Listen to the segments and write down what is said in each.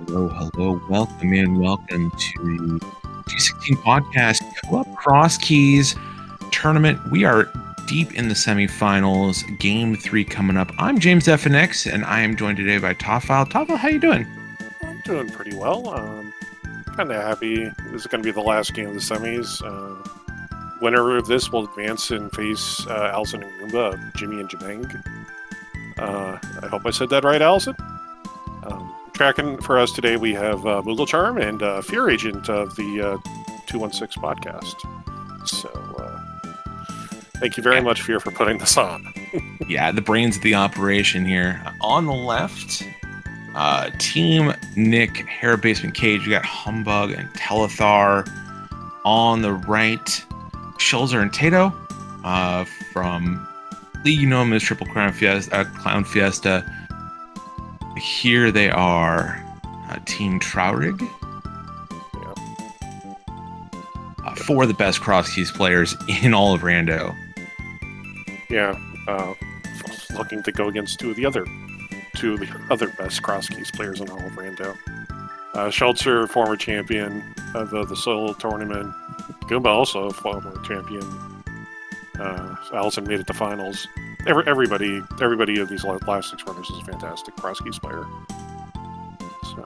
Hello, hello, welcome in, welcome to the G16 podcast Club Crosskeys tournament. We are deep in the semifinals, game 3 coming up. I'm James FNX, and I am joined today by Tafal. Tafal, how you doing? I'm doing pretty well. Kind of happy. This is going to be the last game of the semis. Winner of this will advance and face Allison and Humbugh, Jimmy and Jemeng. I hope I said that right, Allison. Tracking for us today, we have Moogle Charm and Fear Agent of the 216 podcast. So, thank you very much, Fear, for putting this on. Yeah, the brains of the operation here. On the left, Team Nick, Hair Basement Cage. We got Humbugh and Telethar. On the right, Schulzer and Teto. From League, you know them as Triple Clown Fiesta. Here they are, Team Traurig. Yeah. Four of the best Crosskeys players in all of Rando. Yeah, looking to go against two of the other best Crosskeys players in all of Rando. Schulzer, former champion of the solo tournament. Humbugh, also a former champion. Allison made it to finals. Everybody of these last 6 runners is a fantastic Crosskeys player. So,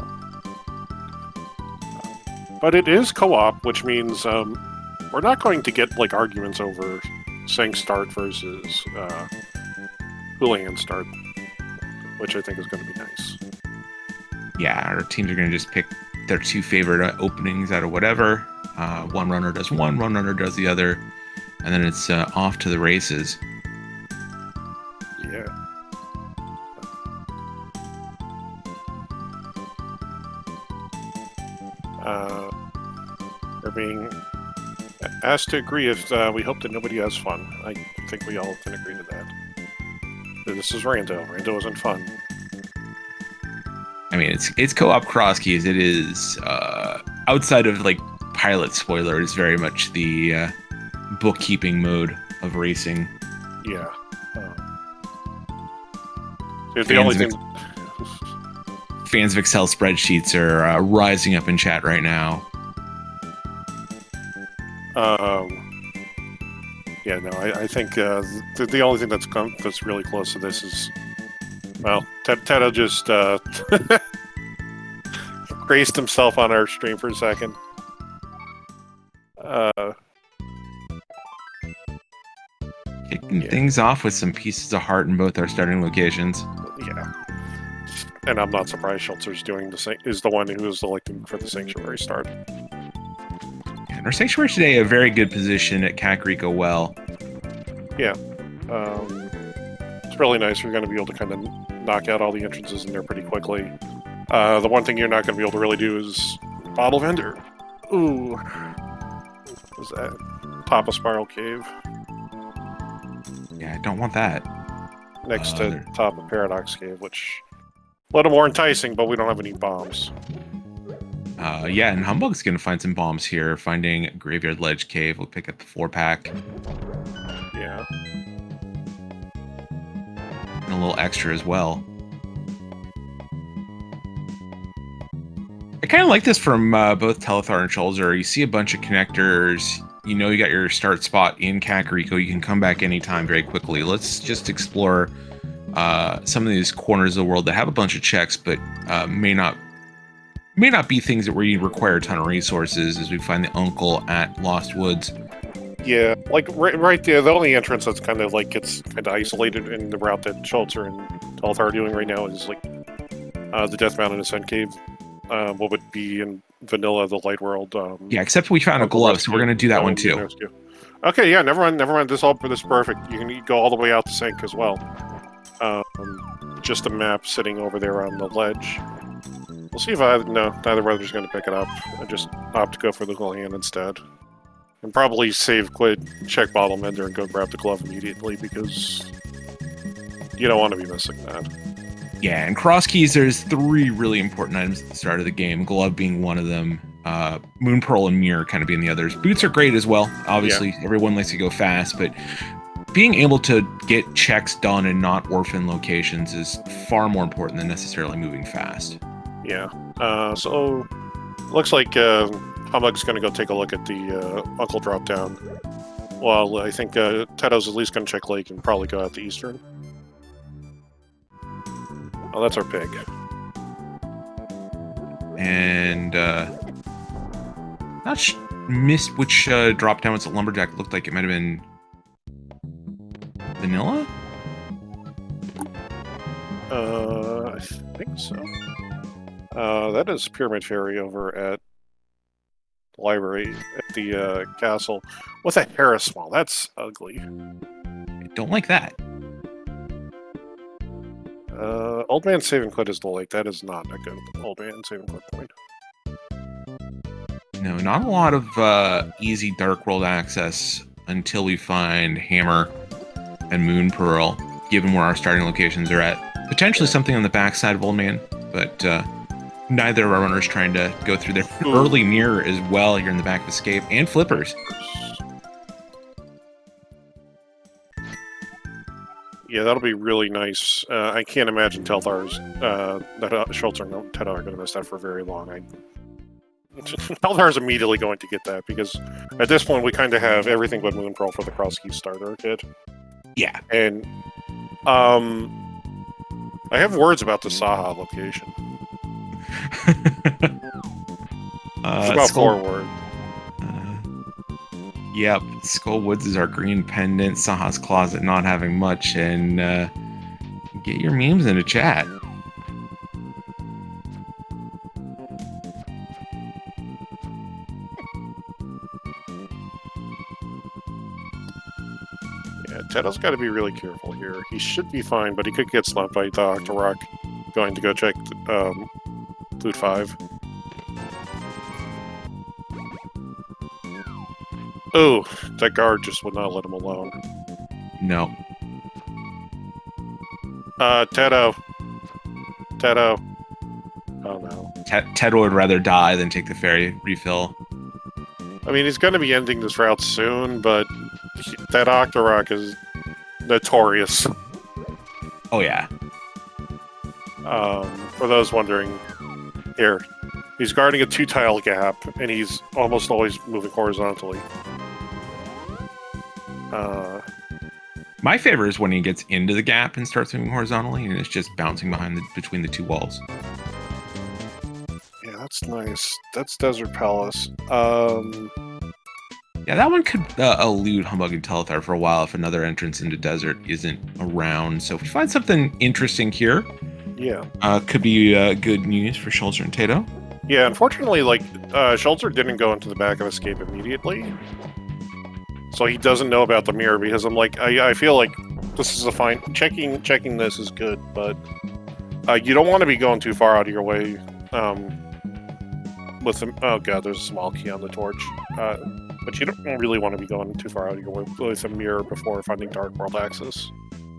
but it is co-op, which means we're not going to get like arguments over Sync start versus Hooligan start, which I think is going to be nice. Yeah, our teams are going to just pick their 2 favorite openings out of whatever. One runner does one runner does the other, and then it's off to the races. Yeah. We're being asked to agree if we hope that nobody has fun. I think we all can agree to that. This is Rando. Rando isn't fun. I mean, it's co-op Crosskeys. It is outside of like pilot spoiler. It's very much the bookkeeping mode of racing. Yeah. The only thing. Fans of Excel spreadsheets are rising up in chat right now. Yeah, no, I think the only thing that's really close to this is, well, Teto just graced himself on our stream for a second. Kicking things off with some pieces of heart in both our starting locations. Yeah. And I'm not surprised Schulzer's is the one who is electing for the Sanctuary start. And our Sanctuary today, a very good position at Kakariko Well. Yeah. It's really nice. We're going to be able to kind of knock out all the entrances in there pretty quickly. The one thing you're not going to be able to really do is Bottle Vendor. Ooh. What was that? Top of Spiral Cave. Yeah, I don't want that. Next to top of Paradox Cave, which a little more enticing, but we don't have any bombs. Yeah, and Humbugh's going to find some bombs here. Finding Graveyard Ledge Cave. We'll pick up the 4-pack. Yeah. And a little extra as well. I kind of like this from both Telethar and Schulzer. You see a bunch of connectors. You know you got your start spot in Kakariko. You can come back anytime very quickly. Let's just explore some of these corners of the world that have a bunch of checks, but may not be things that where you require a ton of resources, as we find the uncle at Lost Woods. Yeah, like right there, the only entrance that's kind of like gets kind of isolated in the route that Schulzer and Telethar are doing right now is like the Death Mountain Ascent Cave. What would be in vanilla, the Light World. Yeah, except we found a glove, so we're going to do that one too. Rescue. Okay, yeah, never mind. This is perfect. You can go all the way out to Sync as well. Just a map sitting over there on the ledge. We'll see if neither brother's going to pick it up. I just opt to go for the little hand instead. And probably save quid, check Bottle Mender, and go grab the glove immediately, because you don't want to be missing that. Yeah, and Crosskeys, there's 3 really important items at the start of the game. Glove being one of them. Moon Pearl and Mirror kind of being the others. Boots are great as well. Obviously, Everyone likes to go fast, but being able to get checks done in not orphan locations is far more important than necessarily moving fast. Yeah. So looks like Humbugh's going to go take a look at the Uncle drop down. Well, I think Teto's at least going to check Lake and probably go out to Eastern. Oh, that's our pig. And not missed which drop down was a lumberjack. Looked like it might have been vanilla. I think so. That is Pyramid Fairy over at the library at the castle with a Harris small. That's ugly. I don't like that. Old Man Saving Clit is the lake. That is not a good Old Man Saving Clit point. No, not a lot of easy Dark World access until we find Hammer and Moon Pearl, given where our starting locations are at. Potentially something on the backside of Old Man, but neither of our runners trying to go through their early mirror as well here in the back of Escape, and Flippers. Yeah, that'll be really nice. I can't imagine Telthar's that Schulzer and Teto are going to miss that for very long. Telthar's immediately going to get that because at this point we kind of have everything but Moon Pearl for the Crosskeys starter kit. Yeah, and I have words about the Saha location. It's about forward. Yep, Skull Woods is our green pendant, Saha's Closet not having much, and get your memes into chat. Yeah, Teto's got to be really careful here. He should be fine, but he could get slumped by Dr. Rock going to go check Loot 5. Oh, that guard just would not let him alone. No. Teto. Oh no. Teto would rather die than take the ferry refill. I mean, he's going to be ending this route soon, but that Octorok is notorious. Oh yeah. For those wondering, here, he's guarding a 2-tile gap, and he's almost always moving horizontally. My favorite is when he gets into the gap and starts moving horizontally, and it's just bouncing between the two walls. Yeah, that's nice. That's Desert Palace. Yeah, that one could elude Humbugh and Telethar for a while if another entrance into Desert isn't around. So if we find something interesting here, yeah, could be good news for Schulzer and Teto. Yeah, unfortunately, like Schulzer didn't go into the back of Escape immediately, so he doesn't know about the mirror. Because I'm like, I feel like this is a fine checking this is good, but you don't want to be going too far out of your way. With the, oh god, there's a small key on the torch. But you don't really want to be going too far out of your way with a mirror before finding Dark World access.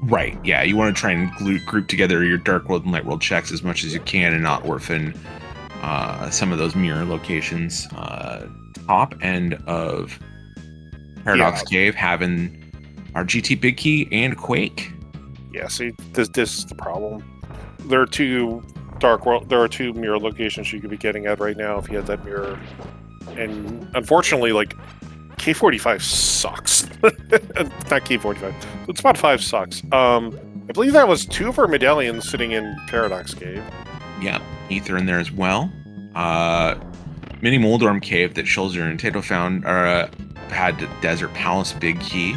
Right, yeah. You want to try and group together your Dark World and Light World checks as much as you can and not orphan some of those mirror locations. Top end of Paradox Cave having our GT Big Key and Quake. Yeah, see, this is the problem. There are two mirror locations you could be getting at right now if you had that mirror. And unfortunately, like, K45 sucks. Not K45. Spot 5 sucks. I believe that was 2 of our medallions sitting in Paradox Cave. Yeah, Ether in there as well. Mini Moldorm Cave that Schulzer and Teto found had the Desert Palace Big Key.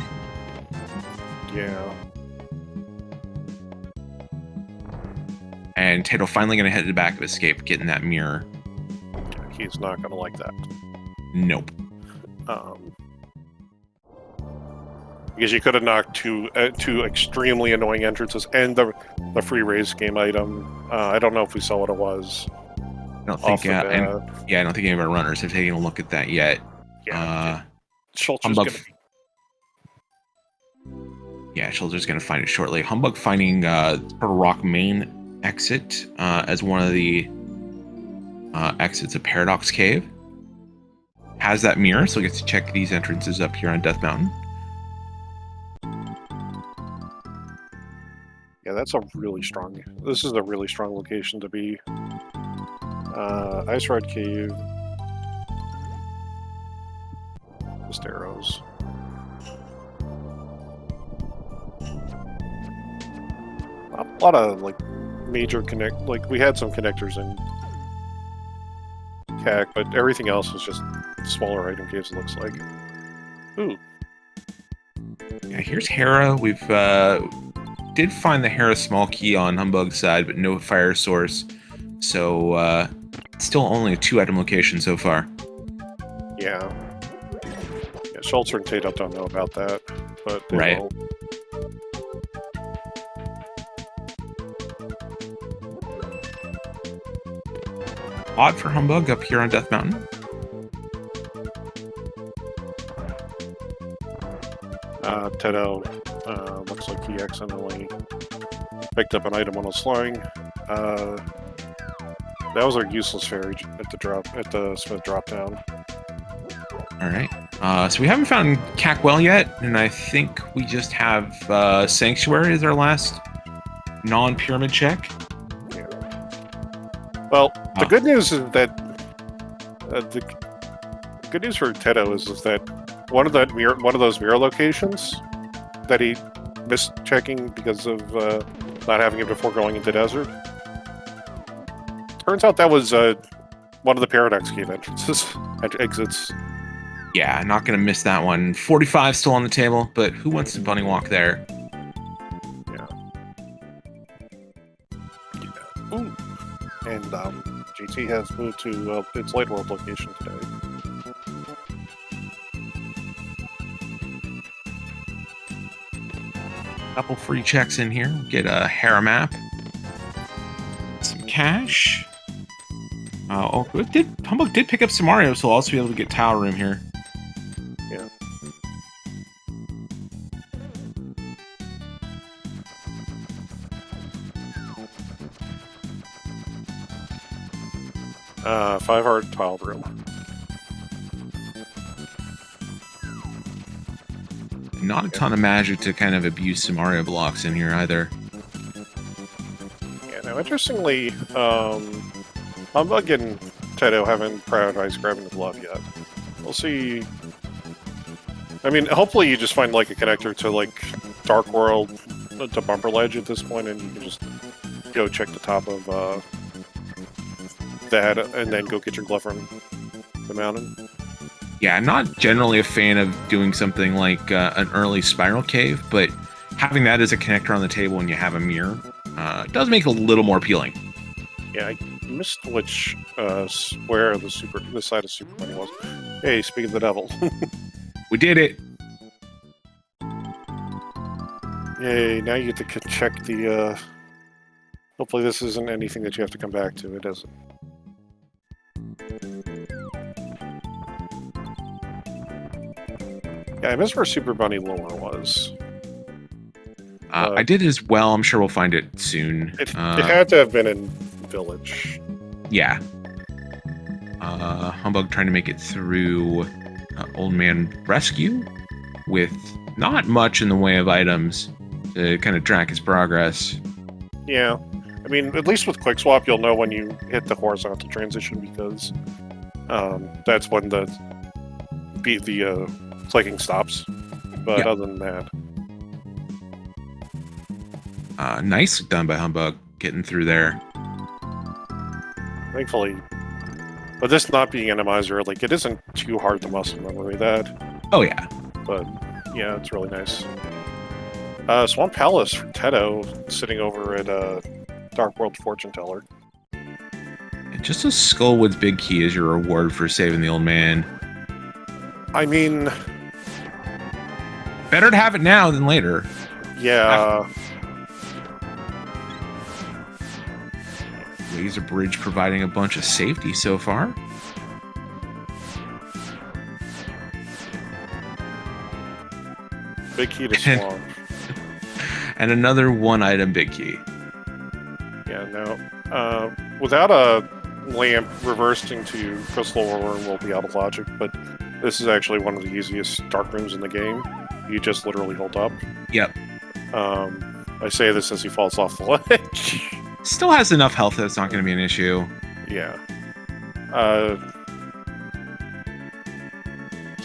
Yeah. And Teto finally going to head to the back of Escape, getting that mirror. He's not going to like that. Nope. Because you could have knocked two extremely annoying entrances and the free race game item. I don't know if we saw what it was. I don't think. I don't think any of our runners have taken a look at that yet. Yeah. Schulzer's going to be. Yeah, Schulzer's going to find it shortly. Humbugh finding Rock Main exit as one of the exits of Paradox Cave. Has that mirror, so he gets to check these entrances up here on Death Mountain. Yeah, that's a really strong. This is a really strong location to be. Ice Rod Cave. Just arrows. A lot of like major like we had some connectors in CAC, but everything else was just smaller item caves, it looks like. Ooh. Yeah, here's Hera. We've did find the Hera small key on Humbugh's side, but no fire source. So still only a 2-item location so far. Yeah. Yeah, Schulzer and Teto don't know about that, but they Right. will. Odd for Humbugh up here on Death Mountain. Teto looks like he accidentally picked up an item on a sling. That was a useless fairy at the Smith drop down. All right. So we haven't found Cackwell yet, and I think we just have Sanctuary as our last non-pyramid check. Yeah. Well, the good news is that the good news for Teto is that one of those mirror locations that he missed checking because of not having it before going into desert. Turns out that was one of the Paradox Cave exits. Yeah, not going to miss that one. 45 still on the table, but who wants to bunny walk there? Yeah. Ooh. And GT has moved to its Light World location today. Couple free checks in here. Get a Hera map. Some cash. Humbugh did pick up some Mario, so we'll also be able to get Tower Room here. Yeah. Five-heart tile room. Not a ton of magic to kind of abuse some Mario blocks in here either. Yeah, now interestingly, Humbugh and Teto haven't prioritized grabbing the glove yet. We'll see. I mean, hopefully you just find like a connector to like Dark World to Bumper Ledge at this point, and you can just go check the top of that, and then go get your glove from the mountain. Yeah, I'm not generally a fan of doing something like an early Spiral Cave, but having that as a connector on the table when you have a mirror does make it a little more appealing. Yeah, I missed which where the side of Super Money was. Hey, speak of the devil. We did it! Yay, now you get to check the... Hopefully this isn't anything that you have to come back to. It isn't. Yeah, I missed where Super Bunny Lower was. I did as well. I'm sure we'll find it soon. It had to have been in Village. Yeah. Humbugh trying to make it through Old Man Rescue with not much in the way of items to kind of track his progress. Yeah. I mean, at least with Quick Swap, you'll know when you hit the horizontal transition because that's when the clicking stops. But yeah. Other than that... Nice done by Humbugh getting through there. Thankfully. But this not being Enemizer, like, it isn't too hard to muscle memory that. Oh, yeah. But, yeah, it's really nice. Swamp Palace for Teto, sitting over at Dark World Fortune Teller. And just a Skullwood's Big Key is your reward for saving the old man. I mean... Better to have it now than later. Yeah... Laser Bridge providing a bunch of safety so far. Big key to Swamp. And another one-item Big Key. Yeah, no. Without a lamp, reversing to Crystal Worm will be out of logic, but this is actually one of the easiest dark rooms in the game. You just literally hold up. Yep. I say this as he falls off the ledge. Still has enough health that it's not going to be an issue. Yeah. So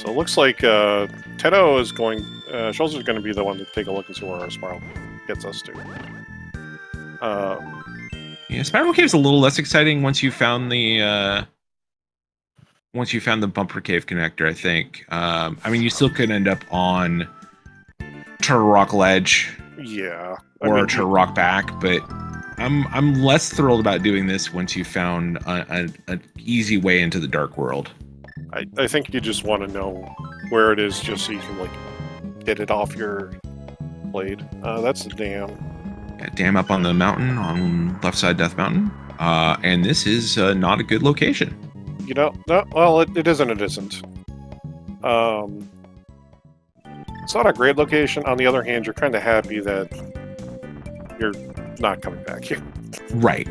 it looks like Teto is going. Schulzer is going to be the one to take a look and see where our spiral gets us to. Yeah, Spiral Cave's a little less exciting once you found the bumper cave connector, I think. I mean, you still could end up on Turtle Rock Ledge, Yeah, or Turtle Rock back, but I'm less thrilled about doing this once you found an easy way into the dark world. I think you just want to know where it is, just so you can like get it off your blade. That's the dam. Yeah, dam up on the mountain on left side Death Mountain, and this is not a good location. You know, no, well, it isn't. It isn't. It's not a great location. On the other hand, you're kind of happy that you're not coming back here. Right.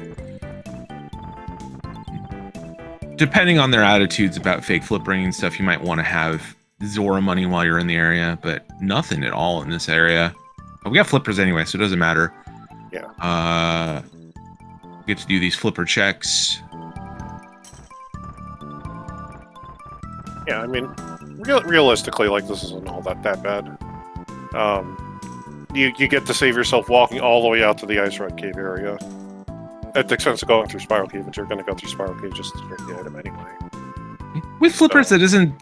Depending on their attitudes about fake flip ring and stuff, you might want to have Zora money while you're in the area, but nothing at all in this area. We got flippers anyway, so it doesn't matter. Yeah. Get to do these flipper checks. Yeah, I mean, realistically, like, this isn't all that bad. You get to save yourself walking all the way out to the Ice Red Cave area at the expense of going through Spiral Cave, but you're going to go through Spiral Cave just to get the item anyway. With flippers, that isn't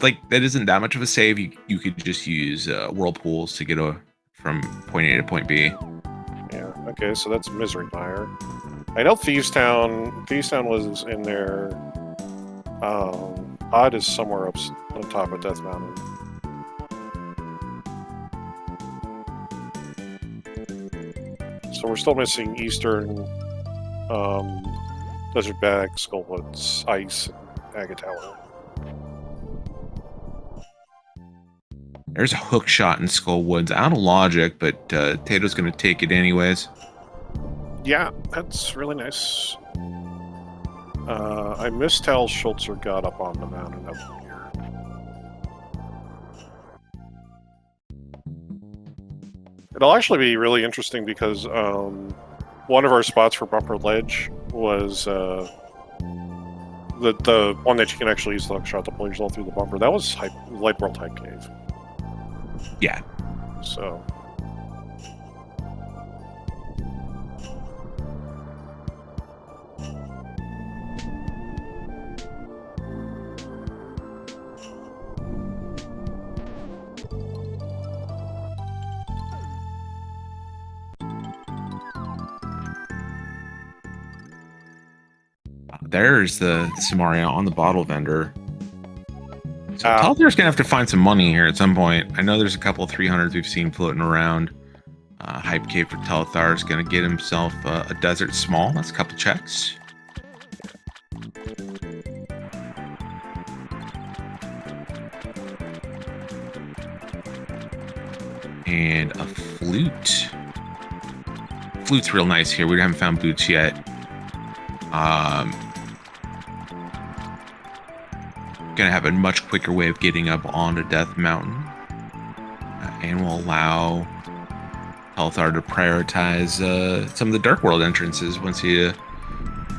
that much of a save. You could just use whirlpools to get from point A to point B. Yeah. Okay, so that's Misery Mire. I know Thieves Town was in there. Odd is somewhere up on top of Death Mountain. So we're still missing Eastern, Desert Bag, Skullwoods, Ice, and Agate Tower. There's a hook shot in Skullwoods. Out of logic, but Tato's going to take it anyways. Yeah, that's really nice. I missed how Schulzer got up on the mountain up here. It'll actually be really interesting because one of our spots for Bumper Ledge was the one that you can actually use the hook shot to pull yourself through the bumper. That was Light World Hype Cave. Yeah. So. There's the Samaria on the bottle vendor. So Telethar's gonna have to find some money here at some point. I know there's a couple of 300s we've seen floating around. Hype Cave for Telethar is gonna get himself a Desert Small. That's a couple checks. And a flute. Flute's real nice here. We haven't found boots yet. Gonna have a much quicker way of getting up onto Death Mountain, and will allow Telethar to prioritize some of the Dark World entrances once he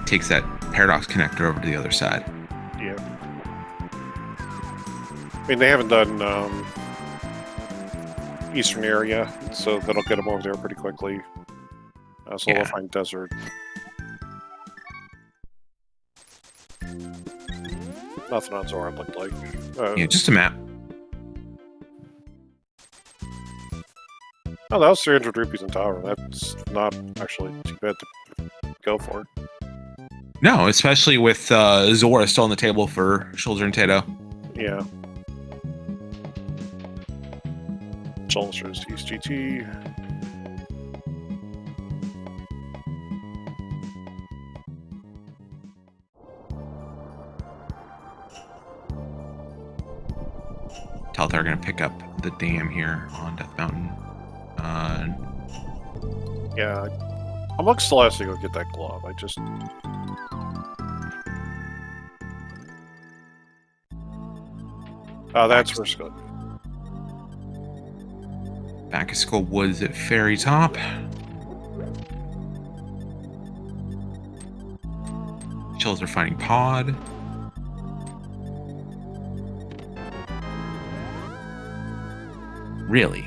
takes that Paradox connector over to the other side. Yeah. I mean, they haven't done Eastern area, so that'll get them over there pretty quickly. So we'll find Desert. Nothing on Zora looked like. Yeah, just a map. Oh, that was 300 rupees in tower. That's not actually too bad to go for. No, especially with Zora still on the table for Schulzer and Teto. Yeah. Schulzer's East GT. Telethar are going to pick up the dam here on Death Mountain. Yeah. Humbugh still has to go get that glove. I just... that's where Scott. Back of Skull Woods at Fairy Top. Chills are finding Pod. Really?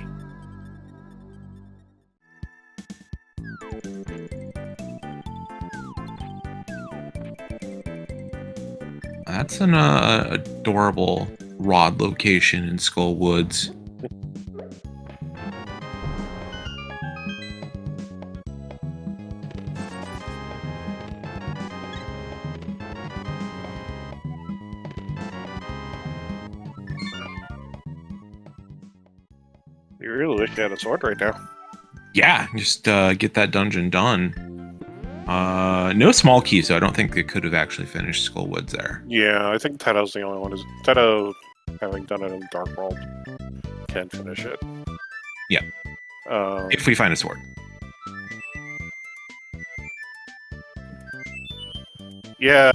That's an adorable rod location in Skull Woods. You really wish you had a sword right now. Yeah, just get that dungeon done. No small key, so I don't think they could have actually finished Skull Woods there. Yeah, I think Teto's the only one. Teto, having done it in Dark World, can finish it. Yeah. If we find a sword. Yeah,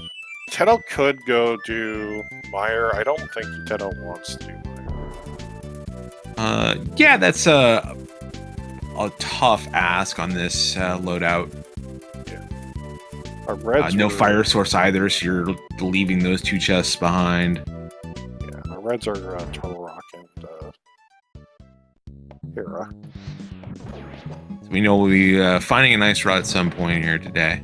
Teto could go do Mire. I don't think Teto wants to do Mire. Yeah, that's a tough ask on this loadout. Our Reds no fire source either, so you're leaving those two chests behind. Yeah, our Reds are Turtle Rock and Hera. So we know we'll be finding a nice route at some point here today.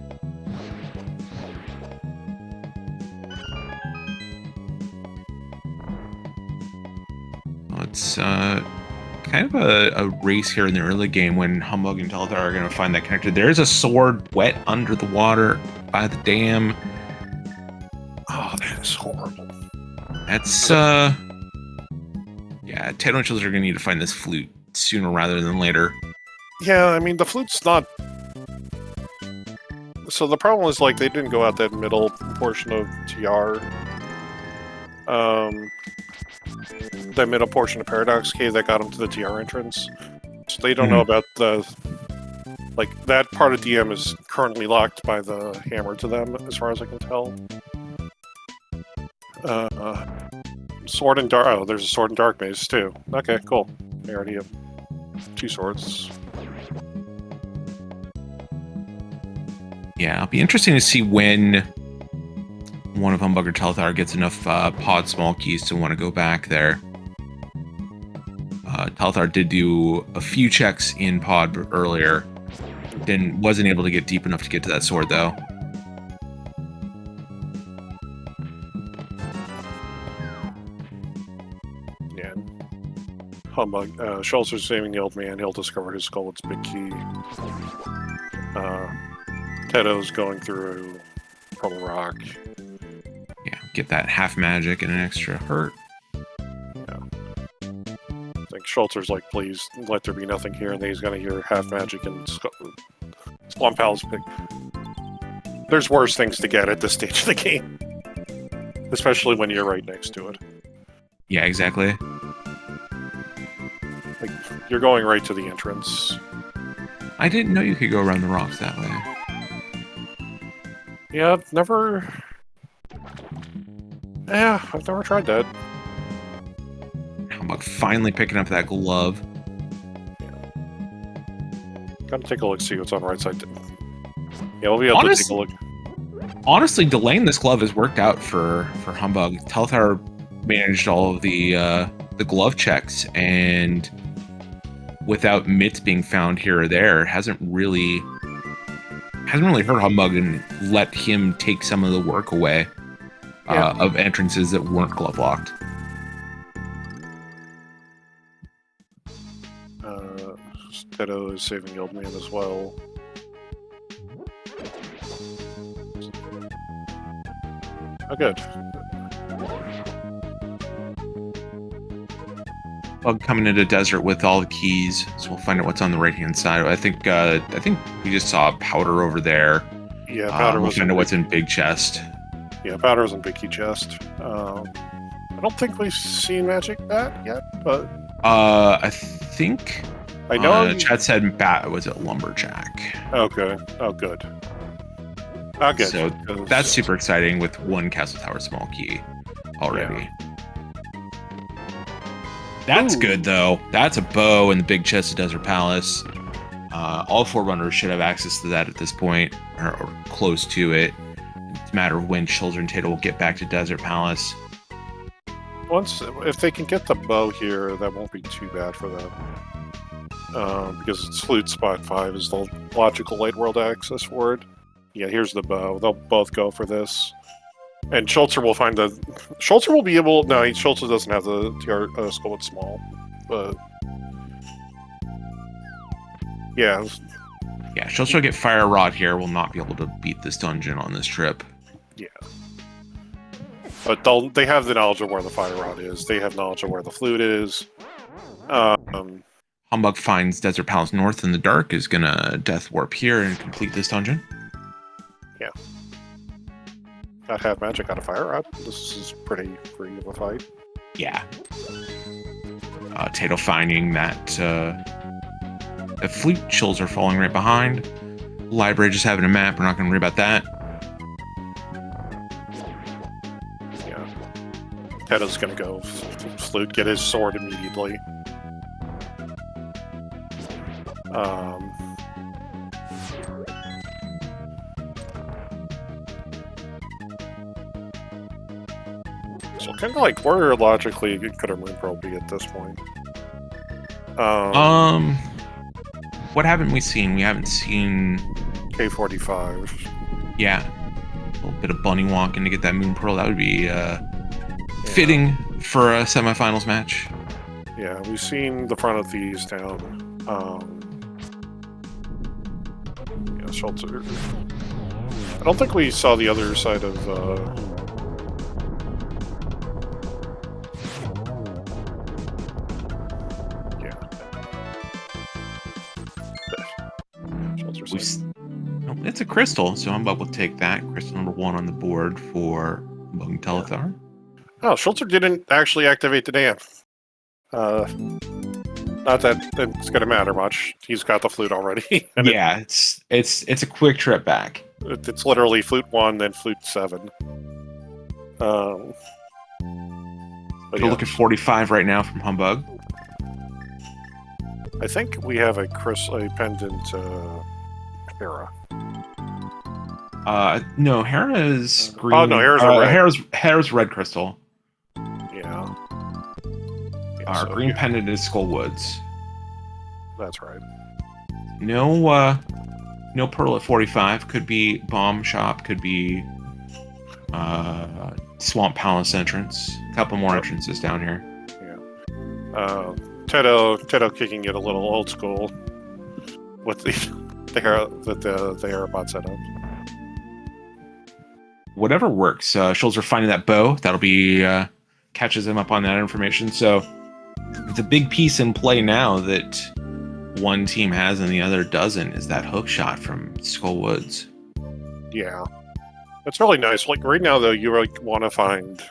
It's kind of a race here in the early game when Humbugh and telethar are going to find that connector. There's a sword wet under the water by the dam. Oh, that is horrible. That's yeah, Teto and Schulzer are going to need to find this flute sooner rather than later. Yeah, I mean, the flute's not... So the problem is, like, they didn't go out that middle portion of TR. The middle portion of Paradox Cave that got them to the TR entrance. So they don't know about the... Like, that part of DM is currently locked by the hammer to them, as far as I can tell. Sword and Dark... Oh, there's a Sword and Dark Maze, too. Okay, cool. They already have 2 swords. Yeah, it'll be interesting to see when one of Humbugh or telethar gets enough pod small keys to want to go back there. Telethar did do a few checks in pod earlier. Wasn't able to get deep enough to get to that sword, though. Yeah. Humbugh, Schulzer's saving the old man. He'll discover his skull. It's big key. Teto's going through Purple Rock. Yeah, get that half magic and an extra hurt. Yeah. I think Schulzer's like, please let there be nothing here, and then he's gonna hear half magic and Swamp Pal's pick. There's worse things to get at this stage of the game. Especially when you're right next to it. Yeah, exactly. Like, you're going right to the entrance. I didn't know you could go around the rocks that way. Yeah, I've never tried that. Humbugh finally picking up that glove. Yeah. Gotta take a look, see what's on the right side. Yeah, we'll be able to take a look. Honestly, delaying this glove has worked out for Humbugh. Telethar managed all of the glove checks, and without mitts being found here or there, hasn't really hurt Humbugh and let him take some of the work away of entrances that weren't glove locked. Teto is saving the old man as well. Oh, good. Bug coming into desert with all the keys, so we'll find out what's on the right hand side. I think we just saw powder over there. Yeah, powder. We'll find out what's in big chest. Yeah, powder was in big key chest. I don't think we've seen magic bat yet, but I think I know. Chad said bat was it lumberjack. Okay. Oh, good. Oh, good. So that's super exciting with one Castle Tower small key already. Yeah. That's good, though. That's a bow in the big chest of Desert Palace. All 4 runners should have access to that at this point, or close to it. It's a matter of when Schulzer and Teto will get back to Desert Palace. If they can get the bow here, that won't be too bad for them. Because it's flute spot 5 is the logical light world access for it. Yeah, here's the bow. They'll both go for this. And Schulzer will find the... Schulzer will be able... No, Schulzer doesn't have the TR skull. It's small. But... Yeah. Yeah, Schulzer will get Fire Rod here. Will not be able to beat this dungeon on this trip. Yeah. But they have the knowledge of where the Fire Rod is. They have knowledge of where the flute is. Humbugh finds Desert Palace North in the dark, is going to Death Warp here and complete this dungeon. Yeah. Got half magic out of Fire Rod. This is pretty free of a fight. Yeah. Teto finding that the flute chills are falling right behind. Library just having a map. We're not going to worry about that. Yeah. Teto's going to go flute, get his sword immediately. So kind of like where logically could a Moon Pearl be at this point? What haven't we seen? We haven't seen K45. Yeah, a little bit of bunny walking to get that Moon Pearl. That would be fitting for a semifinals match. Yeah, we've seen the front of these down. Yeah, Schulzer. I don't think we saw the other side of. Yeah. It's a crystal, so Humbugh will take that. Crystal number 1 on the board for Humbugh and telethar. Oh, Schulzer didn't actually activate the dam. Not that it's going to matter much. He's got the flute already. Yeah, it's a quick trip back. It's literally flute 1, then flute 7. We'll look at 45 right now from Humbugh. I think we have a pendant Hera. No, Hera is green. Oh no, Hera's red. Hera's red crystal. Yeah. Our green pendant is Skullwoods. That's right. No Pearl at 45. Could be Bomb Shop. Could be Swamp Palace entrance. A couple more entrances down here. Yeah. Teto kicking it a little old school with the Hera bot setup. Whatever works. Schulzer finding that bow. That'll be catches him up on that information. So it's a big piece in play now that one team has and the other doesn't, is that hook shot from Skullwoods. Yeah. It's really nice. Like right now though, you like want to find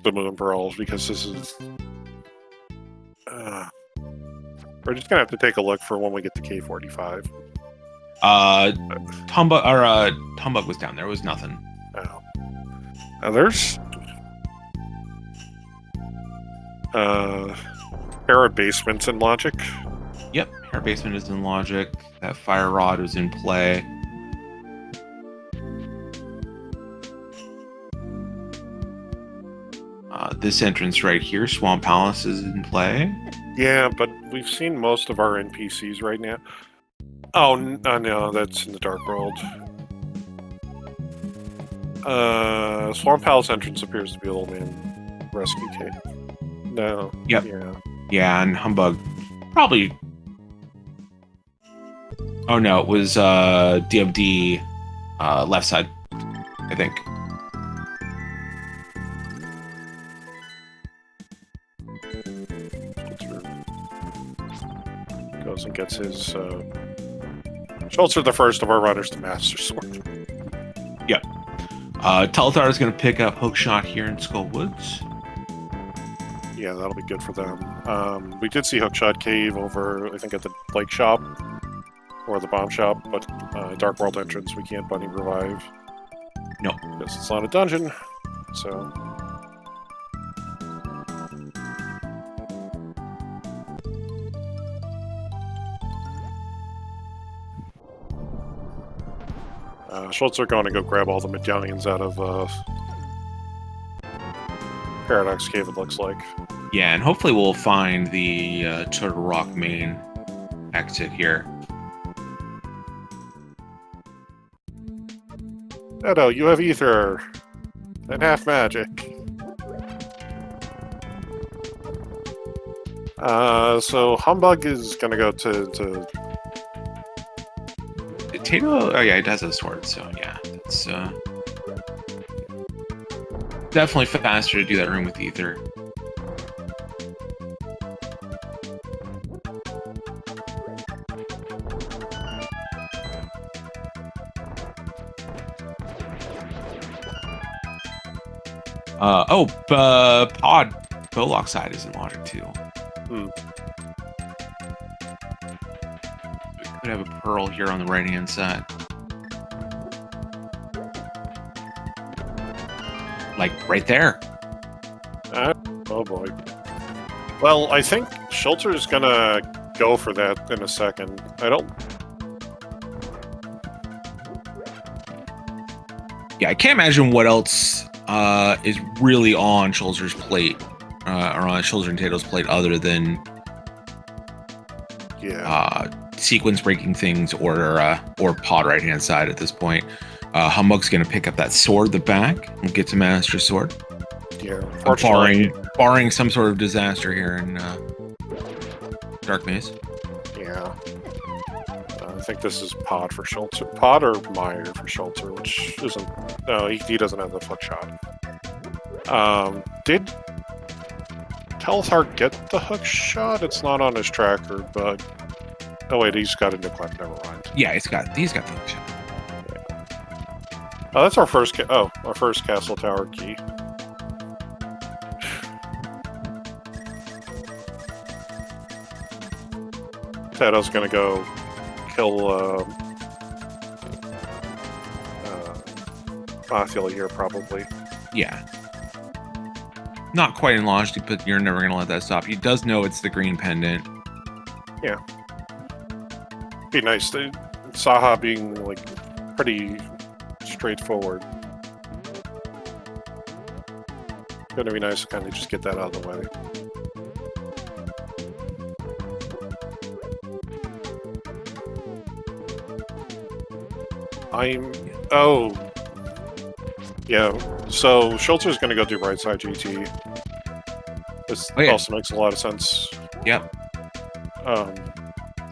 the Moon Pearls because this is we're just gonna have to take a look for when we get to K45. Humbugh was down there. It was nothing. Oh. Now there's Hera Basements in Logic. Yep, Hera Basement is in Logic. That Fire Rod is in play. This entrance right here, Swamp Palace, is in play. Yeah, but we've seen most of our NPCs right now. Oh, no, that's in the Dark World. Swamp Palace entrance appears to be a little man rescue kit. No. Yep. Yeah. Yeah, and Humbugh probably... Oh no, it was DMD left side, I think. Goes and gets his... Schulzer the first of our runners to Master Sword. Yep. telethar is going to pick up Hookshot here in Skullwoods. Yeah, that'll be good for them. We did see Hookshot Cave over, I think, at the Lake Shop. Or the Bomb Shop, but Dark World entrance, we can't bunny revive. No. Because it's not a dungeon, so... Schulzer going to go grab all the medallions out of Paradox Cave, it looks like. Yeah, and hopefully we'll find the Turtle Rock main exit here. Teto, you have ether and half magic. So Humbugh is gonna go to Teto, oh yeah, it has a sword, so yeah, it's definitely faster to do that room with ether. Pod Bowlock side is in logic too. Hmm. We could have a pearl here on the right hand side. Like right there. Oh boy. Well, I think Schulzer's gonna go for that in a second. Yeah, I can't imagine what else is really on Schulzer's plate, or on Schulzer and Teto's plate, other than sequence breaking things or pod right hand side at this point. Humbugh's going to pick up that sword, the back, and get to Master Sword. Yeah, barring some sort of disaster here in Dark Maze. Yeah. I think this is Pod for Schulzer. Pod or Meyer for Schulzer, which isn't... No, he doesn't have the foot shot. Did telethar get the hook shot? It's not on his tracker, but... Oh wait, he's got a neglect, never mind. Yeah, he's got the hook shot. Oh, that's our first our first castle tower key. Teto's gonna go kill Mathila here, probably. Yeah. Not quite in logic, but you're never gonna let that stop. He does know it's the green pendant. Yeah. Be nice. Saha being like pretty straightforward. Gonna be nice to kind of just get that out of the way. Yeah, so Schulzer's gonna go do right side GT. This also makes a lot of sense. Yep.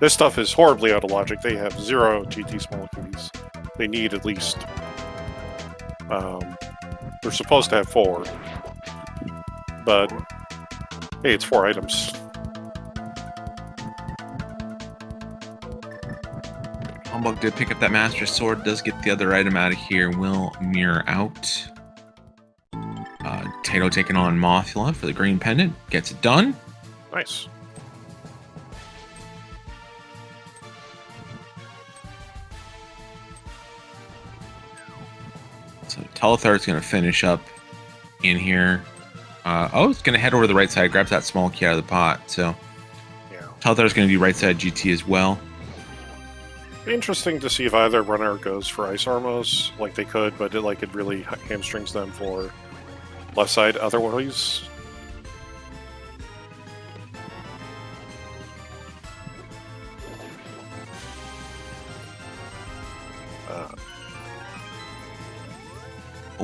This stuff is horribly out of logic. They have 0 GT small keys. They need at least... they're supposed to have 4. But, hey, it's 4 items. Humbugh did pick up that Master Sword, does get the other item out of here, will mirror out. Teto taking on Mothula for the green pendant, gets it done. Nice. So telethar is going to finish up in here. It's going to head over to the right side, grabs that small key out of the pot. So yeah. telethar is going to do right side GT as well. Interesting to see if either runner goes for Ice Armos, like they could, but it really hamstrings them for left side otherwise.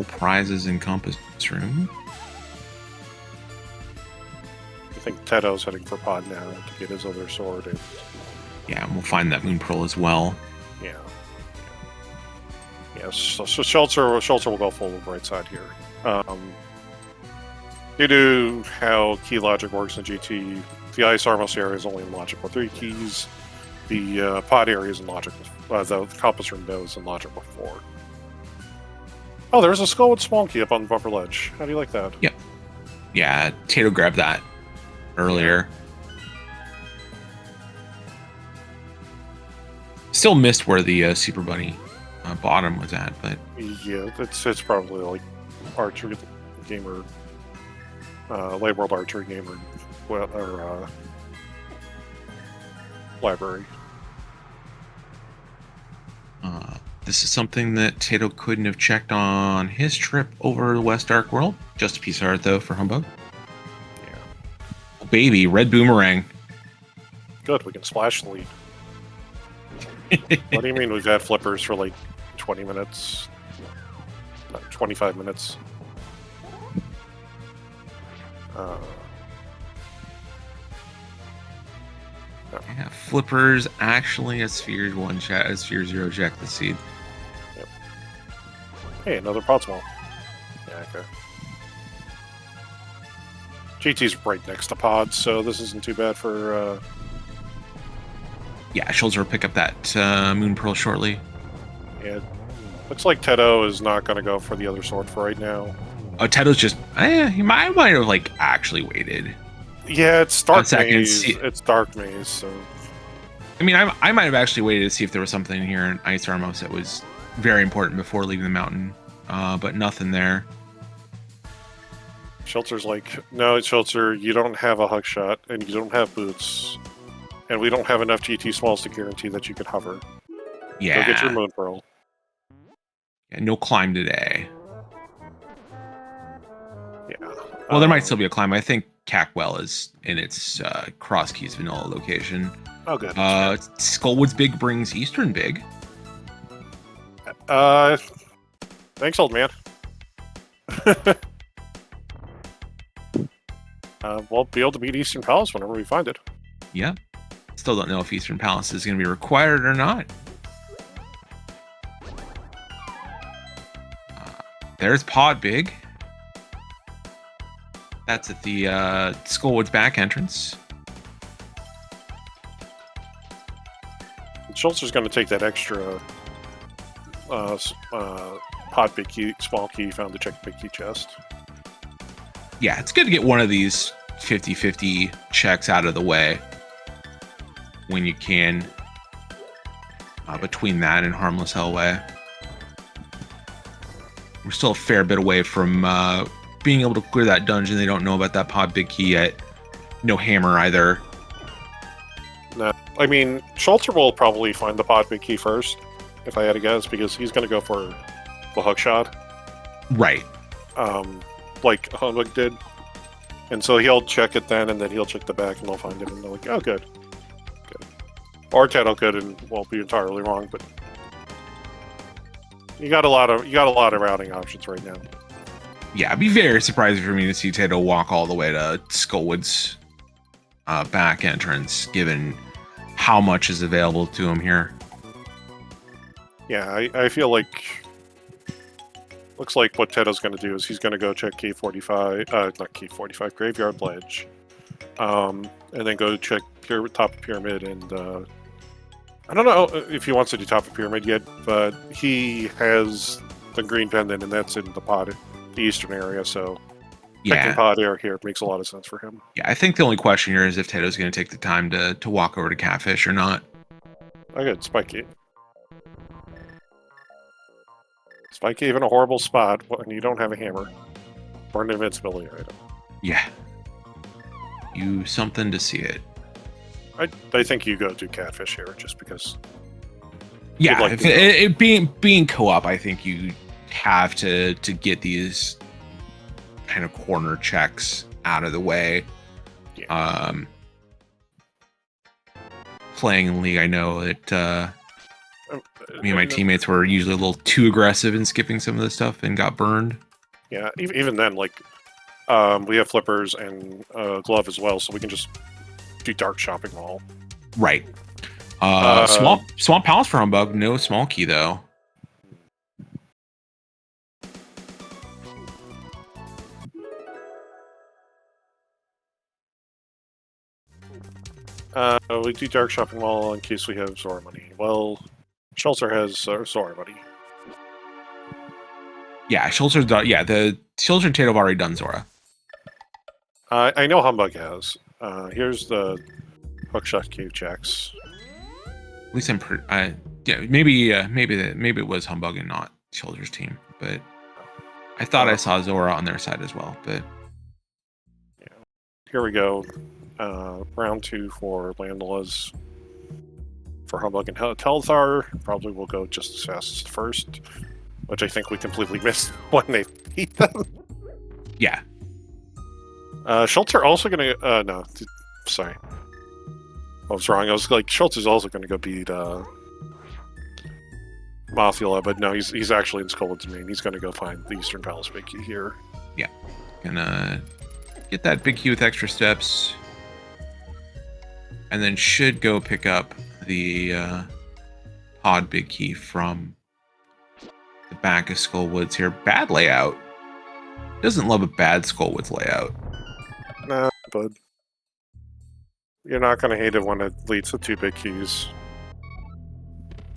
Prizes in Compass Room. I think Teto's heading for Pod now to get his other sword. And... yeah, and we'll find that Moon Pearl as well. Yeah. Yeah, so Schulzer will go full right side here. Due to how key logic works in GT, the Ice Armos area is only in logic with 3 keys. The Pod area is in logic with... the Compass Room is in logic with 4. Oh, there's a skull with small key up on the buffer ledge. How do you like that? Yep. Yeah, Teto grabbed that earlier. Still missed where the Super Bunny bottom was at, but... yeah, it's probably like archery gamer, late world archery gamer, or library. This is something that Teto couldn't have checked on his trip over the West Dark World. Just a piece of art, though, for Humbugh. Yeah. Oh, baby, red boomerang. Good, we can splash the lead. What do you mean we've had flippers for like 20 minutes? 25 minutes. Yeah, flippers actually a sphere 1 check, a sphere 0 check the seed. Yep. Hey, another pod small. Yeah, okay. GT's right next to pod, so this isn't too bad for. Yeah, Schulzer will pick up that Moon Pearl shortly. Yeah, looks like Teto is not going to go for the other sword for right now. Oh, Teto's just. He might have like actually waited. Yeah, it's dark maze. It's dark maze, so. I mean, I might have actually waited to see if there was something here in Ice Armos that was very important before leaving the mountain, but nothing there. Schulzer's like, no, Schulzer, you don't have a hook shot, and you don't have boots, and we don't have enough GT smalls to guarantee that you can hover. Yeah. Go get your Moon Pearl. Yeah, no climb today. Yeah. Well, there might still be a climb. I think Cackwell is in its Crosskeys vanilla location. Oh, good. Skullwood's Big brings Eastern Big. Thanks, old man. We'll be able to beat Eastern Palace whenever we find it. Yeah. Still don't know if Eastern Palace is going to be required or not. There's Pod Big. That's at the Skullwood's back entrance. Schultzer's going to take that extra pod big key, small key found to check big key chest. Yeah, it's good to get one of these 50-50 checks out of the way when you can. Between that and Harmless Hellway. We're still a fair bit away from being able to clear that dungeon. They don't know about that pod big key yet. No hammer either. No, I mean, Schulzer will probably find the pod big key first, if I had to guess, because he's going to go for the hook shot. Right. Like Humbugh did. And so he'll check it then, and then he'll check the back, and they'll find it, and they're like, oh, good. Good. Or Teto could, and won't be entirely wrong, but you got a lot of routing options right now. Yeah, it'd be very surprising for me to see Teto walk all the way to Skullwood's back entrance, given how much is available to him here. Yeah, I feel like looks like what Teto's going to do is he's going to go check K45, not K45, Graveyard Ledge, and then go check top of Pyramid, and I don't know if he wants to do top of Pyramid yet, but he has the green pendant, and that's in the pod, the eastern area, so checking pod air here makes a lot of sense for him. Yeah, I think the only question here is if Teto's going to take the time to walk over to Catfish or not. I got Spike Cave. Spike Cave in a horrible spot when you don't have a hammer. Or an invincibility item. Yeah. You something to see it. I think you go do Catfish here just because. Yeah, like if being co-op, I think you have to get these kind of corner checks out of the way. Yeah. Playing in League, I know that me and my teammates were usually a little too aggressive in skipping some of the stuff and got burned. Yeah, even then, like, we have flippers and glove as well, so we can just do dark shopping mall. Right. Swamp Palace for Humbugh. No small key, though. We do dark shopping mall in case we have Zora money. Well, Schulzer has Zora money. Yeah, Schulzer's done. Yeah, the Schulzer and Teto have already done Zora. I know Humbugh has. Here's the hookshot cave checks. At least yeah, maybe it was Humbugh and not Schulzer's team, but I thought I saw Zora on their side as well. But yeah, here we go. Round 2 for Landala's. for Humbugh and telethar. Probably will go just as fast as the first, which I think we completely missed when they beat them. Yeah. Schulzer also going to... no, sorry. I was wrong. I was like, Schultz's also going to go beat Mothula, but no, he's actually in Skullwood's main. He's going to go find the Eastern Palace Big Key here. Yeah. Gonna get that Big Key with extra steps. And then should go pick up the pod Big Key from the back of Skullwoods here. Bad layout. Doesn't love a bad Skullwoods layout. Nah, bud. You're not going to hate it when it leads to 2 Big Keys.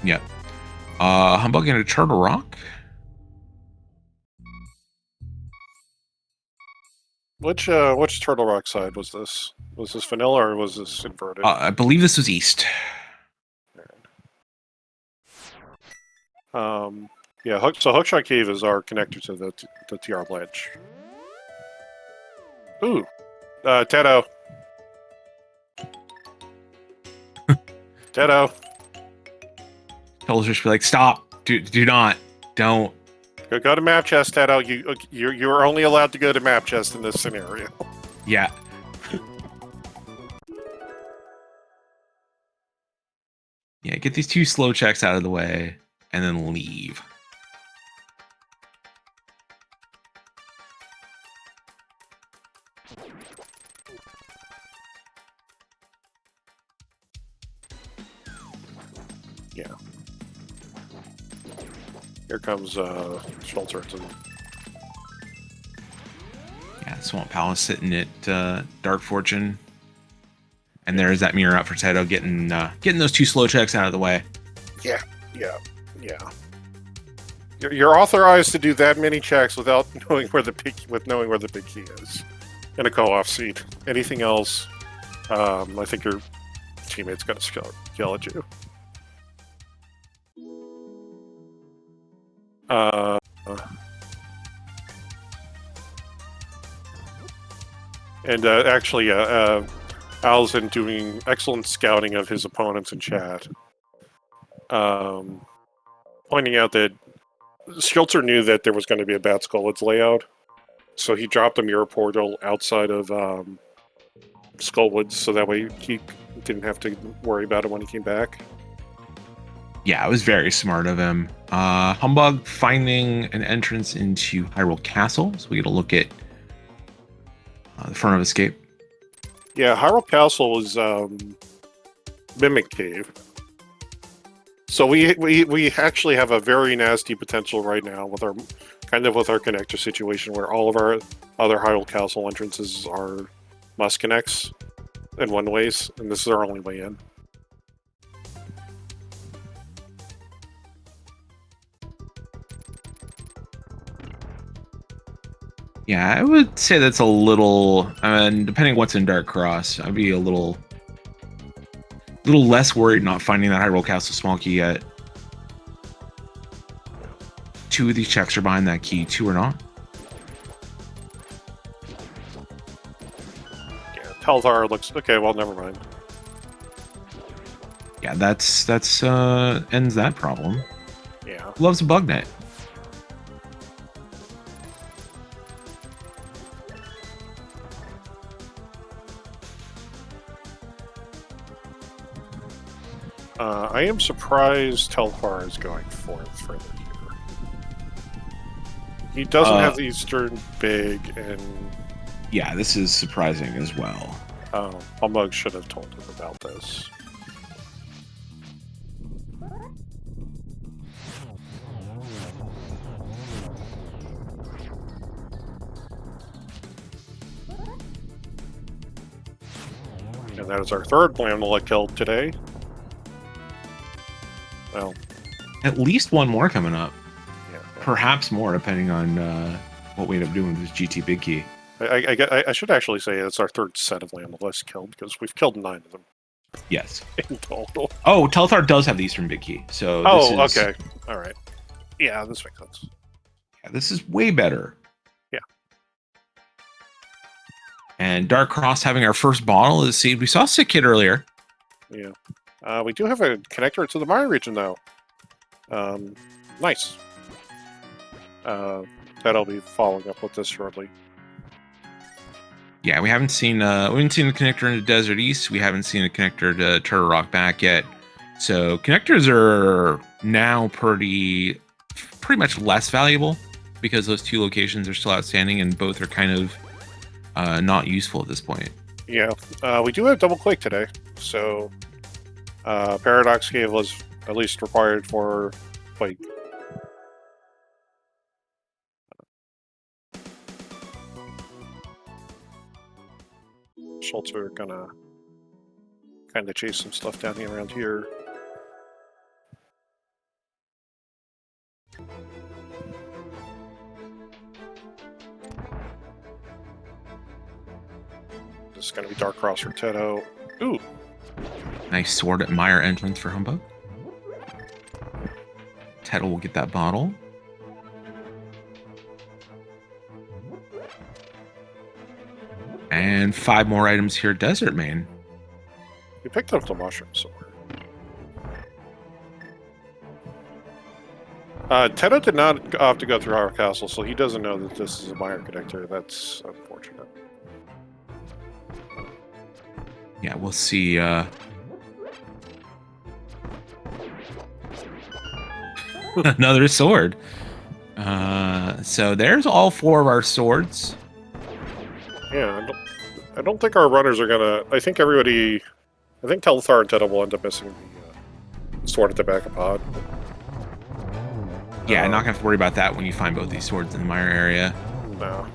Yep. Humbugh into Turtle Rock. Which Turtle Rock side was this? Was this vanilla or was this inverted? I believe this was East. Yeah, Hookshot Cave is our connector to the TR ledge. Ooh, Teto. Teto. Tell us just be like, stop. Do not. Don't. Go to map chest, Teto. You're only allowed to go to map chest in this scenario. Yeah. Yeah, get these 2 slow checks out of the way and then leave. Yeah. Here comes Schulzer. Yeah, Swamp Palace sitting at Dark Fortune. And there's that mirror out for Teto getting those 2 slow checks out of the way. Yeah. You're authorized to do that many checks without knowing where the big key is in a co-op seat. Anything else, I think your teammate's gonna yell at you. And actually, Al's been doing excellent scouting of his opponents in chat, pointing out that Schulzer knew that there was going to be a bad Skullwoods layout, so he dropped a mirror portal outside of Skullwoods, so that way he didn't have to worry about it when he came back. Yeah, it was very smart of him. Humbugh finding an entrance into Hyrule Castle, so we get a look at the front of Escape. Yeah, Hyrule Castle was Mimic Cave. So we actually have a very nasty potential right now with our connector situation, where all of our other Hyrule Castle entrances are must connects in one ways, and this is our only way in. Yeah, I would say that's a little. Depending what's in Dark Cross, I'd be a little less worried not finding that Hyrule Castle small key yet. 2 of these checks are behind that key, 2 are not. Yeah, Telthar looks okay. Well, never mind. Yeah, that's ends that problem. Yeah, Loves a bug net. I am surprised Telthar is going fourth for the year. He doesn't have the Eastern Big, and yeah, this is surprising as well. Humbugh should have told him about this. And that is our third Blamala kill today. Well, At least 1 more coming up. yeah. Perhaps more, depending on what we end up doing with this GT Big Key. I should actually say it's our third set of Lamalists killed, because we've killed 9 of them Yes. in total. Oh, Telthar does have the Eastern Big Key. So this is, okay. All right. Yeah, this makes sense. Yeah, this is way better. Yeah. And Dark Cross having our first bottle is see. We saw Sick Kid earlier. Yeah. We do have a connector to the Maya region, though. Nice. That'll be following up with this shortly. Yeah, we haven't seen the connector into Desert East. We haven't seen a connector to Turtle Rock back yet. So connectors are now pretty much less valuable because those two locations are still outstanding and both are kind of not useful at this point. Yeah, we do have double click today, so Paradox Cave was at least required for like. Schulzer gonna kind of chase some stuff down here around here. This is gonna be Dark Cross for Teto. Ooh, Nice sword at Mire entrance for Humbugh. Teto will get that bottle. And 5 more items here, Desert Main. we picked up the mushroom somewhere. Teto did not have to go through our castle, so he doesn't know that this is a Mire connector. That's unfortunate. Yeah, we'll see. Another sword. So there's all 4 of our swords. Yeah, I don't think our runners are gonna. I think Telethar and Teto will end up missing the sword at the back of pod. Yeah, not gonna have to worry about that when you find both these swords in the Mire area. No.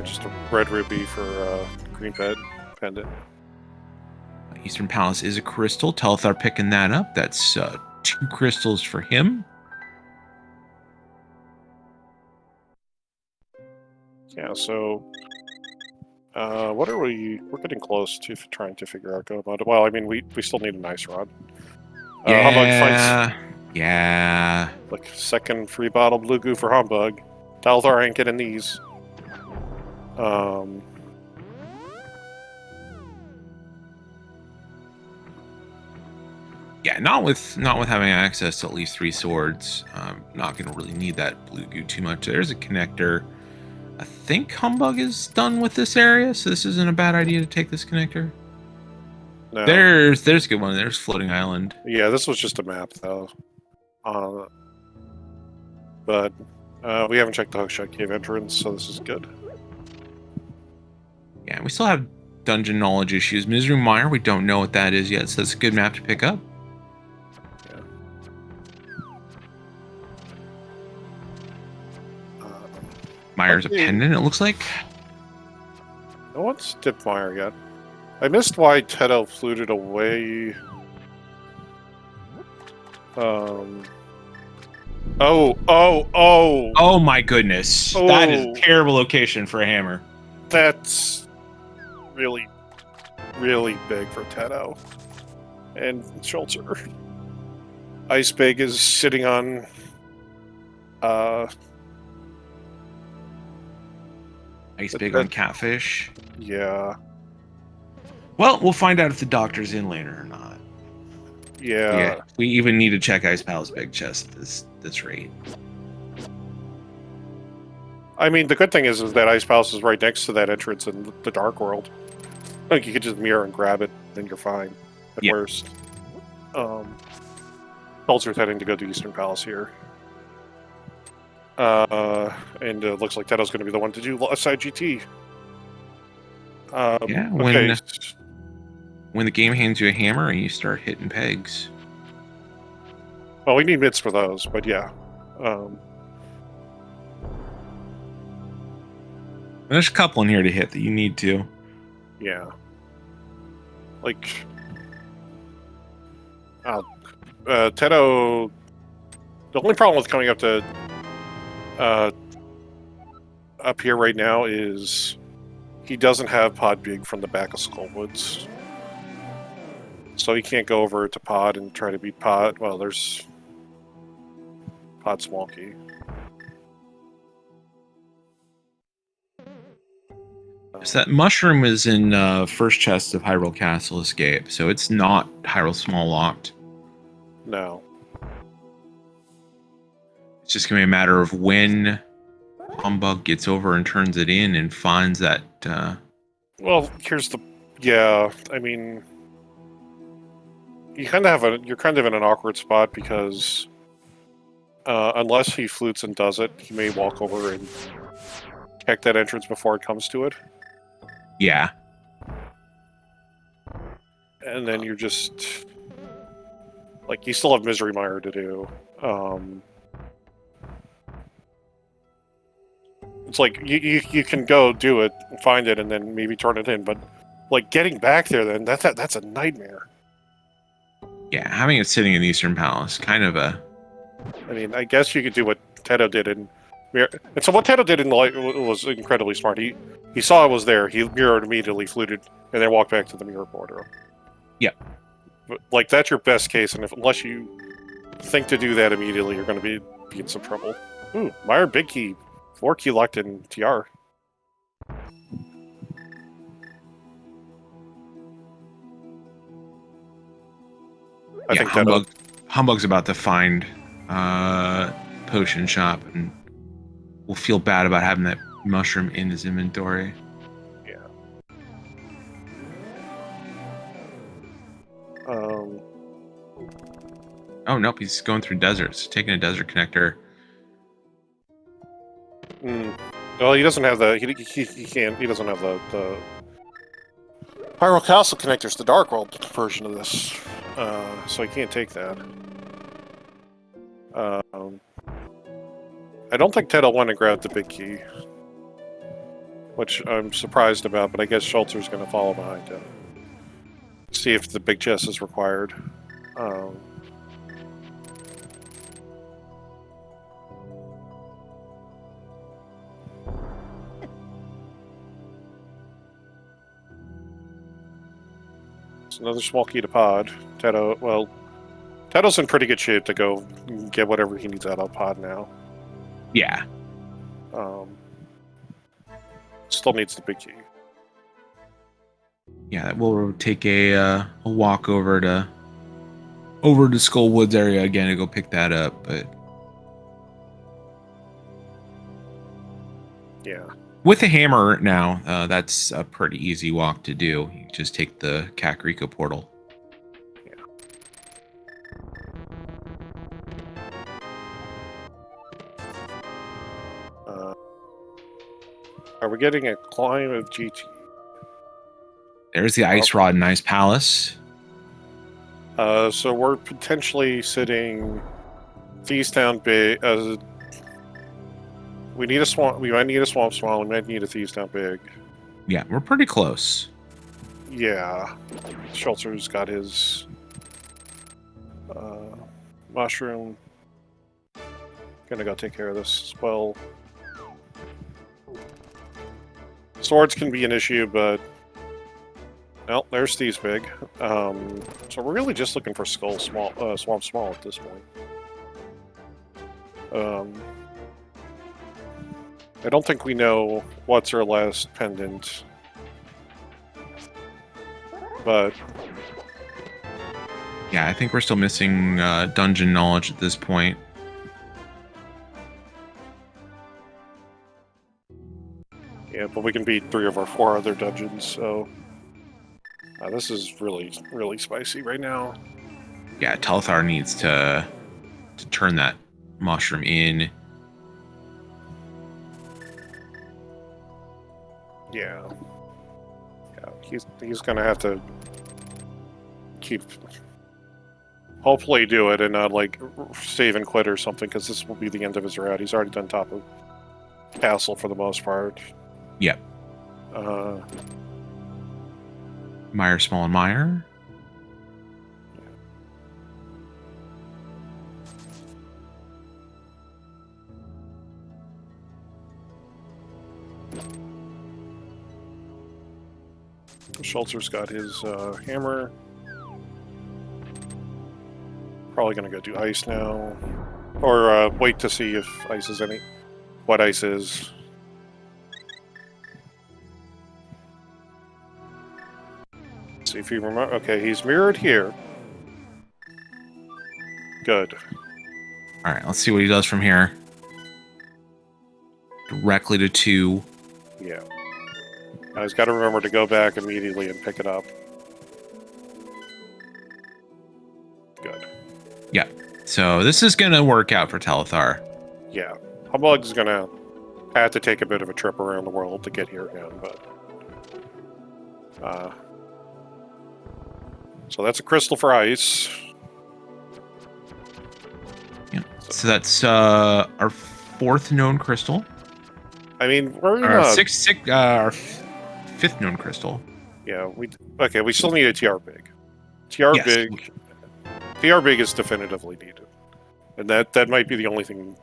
Just a red ruby for green pendant. Eastern Palace is a crystal. Telethar picking that up. That's 2 crystals for him. Yeah, so what are we? We're getting close to trying to figure out go about it. Well, I mean, we still need a nice rod. Yeah, Humbug finds yeah. like second free bottle blue goo for Humbug. Telethar ain't getting these. Yeah, not with having access to at least 3 swords. Not gonna really need that blue goo too much. There's a connector. I think Humbug is done with this area, so this isn't a bad idea to take this connector. No. There's a good one. There's Floating Island. Yeah, this was just a map though. But we haven't checked the Hookshot Cave entrance, so this is good. Yeah, we still have dungeon knowledge issues. Misery Mire, we don't know what that is yet, so that's a good map to pick up. Yeah. Mire's a pendant, it looks like. No one's dipped Mire yet. I missed why Teto fluted away. Oh my goodness. Oh. That is a terrible location for a hammer. That's really, really big for Teto. And Schulzer. Ice Big is sitting on Ice Big on Catfish. Yeah. Well, we'll find out if the doctor's in later or not. Yeah. We even need to check Ice Pal's big chest at this rate. I mean, the good thing is that Ice Palace is right next to that entrance in the Dark World. Like, you could just mirror and grab it, then you're fine. At worst. Schulzer's heading to go to Eastern Palace here. And it looks like Teto's going to be the one to do left side GT. Yeah, when the game hands you a hammer and you start hitting pegs. Well, we need mitts for those, but yeah. There's a couple in here to hit that you need to. Yeah. Like... Teto... The only problem with coming up to... up here right now is... He doesn't have Pod Big from the back of Skullwoods. So he can't go over to Pod and try to beat Pod. Well, there's... Pod Smolky. So that mushroom is in first chest of Hyrule Castle Escape, so it's not Hyrule Small locked. No. It's just gonna be a matter of when Humbug gets over and turns it in and finds that. Well, here's the. Yeah, I mean, you're kind of in an awkward spot because unless he flutes and does it, he may walk over and check that entrance before it comes to it. Yeah. And then you're just like you still have Misery Mire to do. It's like you can go do it, find it, and then maybe turn it in, but like getting back there, then that's a nightmare. Yeah, having it sitting in the Eastern Palace, kind of a. I mean, I guess you could do what Teto did in Mirror. And so what Teto did in Light was incredibly smart. He saw it was there. He mirrored immediately, fluted, and then walked back to the mirror border. Yeah. But, like, that's your best case, and unless you think to do that immediately, you're going to be in some trouble. Ooh, Meyer Big Key. 4-key locked in TR. I think Humbug's about to find potion shop and will feel bad about having that mushroom in his inventory. Yeah. Oh nope, he's going through deserts, taking a desert connector. Well, he doesn't have the he doesn't have the Hyrule Castle connectors, the Dark World version of this, so he can't take that. I don't think Teto went and grabbed the big key, which I'm surprised about, but I guess Schulzer's going to follow behind him. See if the big chest is required. It's another small key to pod. Teto's in pretty good shape to go get whatever he needs out of pod now. Yeah. Still needs the big key. Yeah, we'll take a walk over to Skull Woods area again to go pick that up, but yeah. With a hammer now, that's a pretty easy walk to do. You just take the Kakariko portal. Yeah. Are we getting a climb of GT? There's the Ice Rod and Ice Palace. So we're potentially sitting Thieves Town Big. We need a swamp. We might need a Swamp Swan. We might need a Thieves Town Big. Yeah, we're pretty close. Yeah. Schulzer's got his mushroom. Gonna go take care of this as well. Swords can be an issue, but well, there's Thieves Big. So we're really just looking for Swamp Small at this point. I don't think we know what's our last pendant, but yeah, I think we're still missing dungeon knowledge at this point. Yeah, but we can beat 3 of our 4 other dungeons, so this is really, really spicy right now. Yeah, Telethar needs to turn that mushroom in. Yeah, he's gonna have to hopefully do it and not like save and quit or something, because this will be the end of his route. He's already done top of castle for the most part. Yep. Meyer, Small, and Meyer. Schulzer's got his hammer. Probably gonna go do ice now, or wait to see if ice is what ice is. see if you remember. Okay, he's mirrored here. Good. All right, let's see what he does from here. Directly to 2. Yeah. Now he's got to remember to go back immediately and pick it up. Good. Yeah. So this is going to work out for Telethar. Yeah. Humbug's going to have to take a bit of a trip around the world to get here again, but... so that's a crystal for ice. Yeah. So that's our 4th known crystal. I mean, we're in Our a... our 5th known crystal. Yeah, we still need a TR big. TR Yes. big... TR big is definitively needed. And that might be the only thing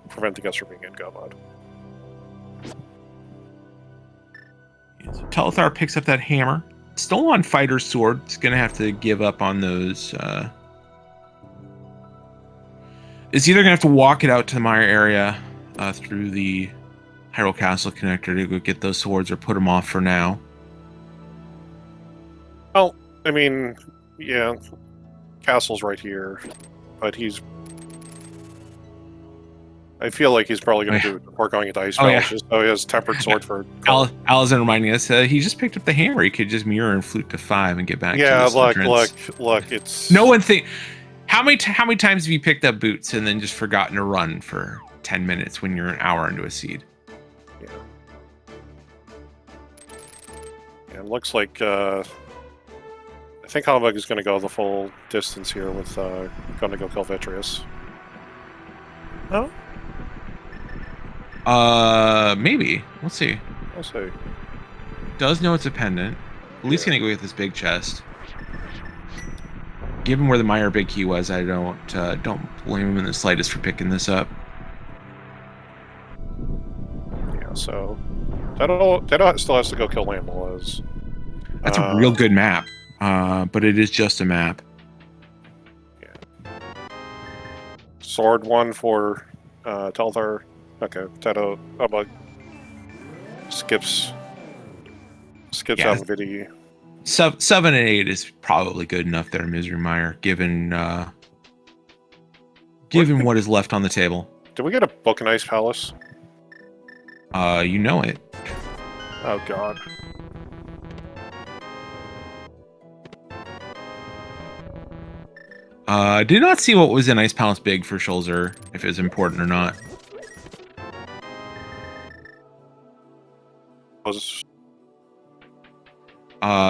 preventing us from being in go mode. Yeah, so Telethar picks up that hammer. Still on Fighter's Sword. It's going to have to give up on those. It's either going to have to walk it out to the Mire area through the Hyrule Castle connector to go get those swords, or put them off for now. Well, I mean, yeah, Castle's right here, but he's... I feel like he's probably going to do it before going into Ice Palace, just so he has Tempered Sword for... Allison reminding us, he just picked up the hammer. He could just mirror and flute to 5 and get back to yeah, this entrance. look, it's... No one think... How many times have you picked up boots and then just forgotten to run for 10 minutes when you're an hour into a seed? Yeah. Yeah, it looks like... I think Humbugh is going to go the full distance here with going to go kill Vitreous. No? Maybe. We'll see. We'll see. Does know it's a pendant. At least gonna go get this big chest. Given where the Mire big key was, I don't blame him in the slightest for picking this up. Yeah, so Teto still has to go kill Lambelas. That's a real good map, but it is just a map. Yeah. Sword 1 for Telethar. Okay, Teto. Humbugh skips out of Vidi. 7 and 8 is probably good enough there, Misery Mire, given what is left on the table. Did we get a book in Ice Palace? You know it. Oh god. I did not see what was in Ice Palace Big for Schulzer, if it was important or not.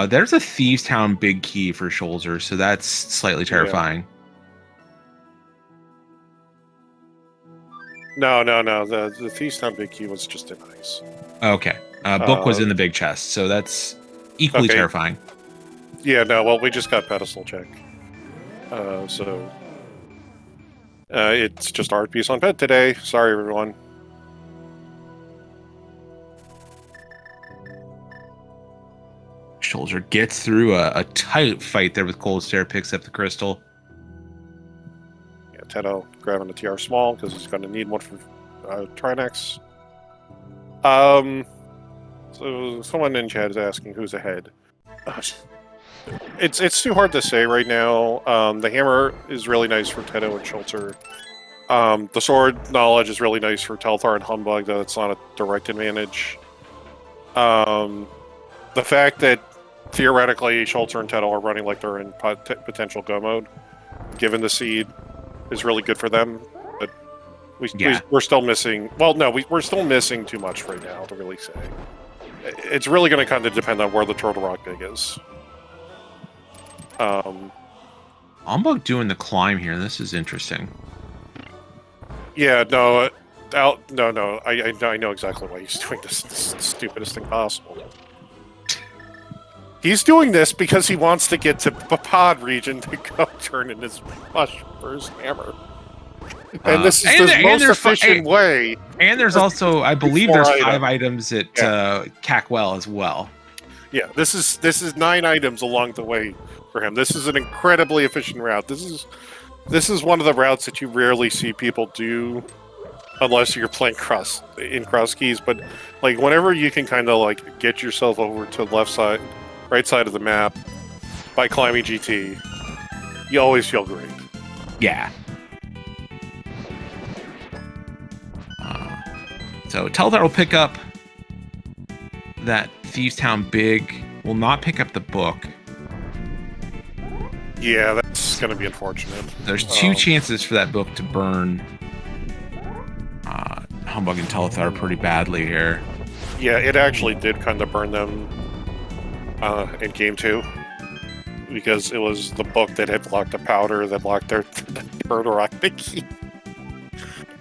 There's a Thieves Town big key for Schulzer, so that's slightly terrifying. Yeah. No. The Thieves Town big key was just in ice. Okay. Book was in the big chest, so that's equally terrifying. Yeah, no, well, we just got pedestal check. It's just art piece on bed today. Sorry, everyone. Schulzer gets through a tight fight there with Cold Stare, picks up the crystal. Yeah, Teto grabbing the TR small because he's going to need one for Trinex. So someone in chat is asking who's ahead. It's too hard to say right now. The hammer is really nice for Teto and Schulzer. The sword knowledge is really nice for Telethar and Humbugh, though it's not a direct advantage. The fact that theoretically Schulzer and Teto are running like they're in potential go mode, given the seed, is really good for them. But we're still missing... Well, no, we're still missing too much right now to really say. It's really going to kind of depend on where the Turtle Rock Big is. Humbugh doing the climb here. This is interesting. Yeah, no. I know exactly why he's doing this. This is the stupidest thing possible. He's doing this because he wants to get to Papad region to go turn in his mush for his hammer. And this is the most efficient way. And there's also, I believe, there's 5 items at Cackwell as well. Yeah, this is 9 items along the way for him. This is an incredibly efficient route. This is one of the routes that you rarely see people do, unless you're playing Crosskeys. But like whenever you can kind of like get yourself over to the right side of the map, by climbing GT, you always feel great. Yeah. So Telethar will pick up that Thieves Town Big. Will not pick up the book. Yeah, that's going to be unfortunate. There's two chances for that book to burn Humbugh and Telethar pretty badly here. Yeah, it actually did kind of burn them in game 2. Because it was the book that had blocked the powder that blocked their turtle rock key.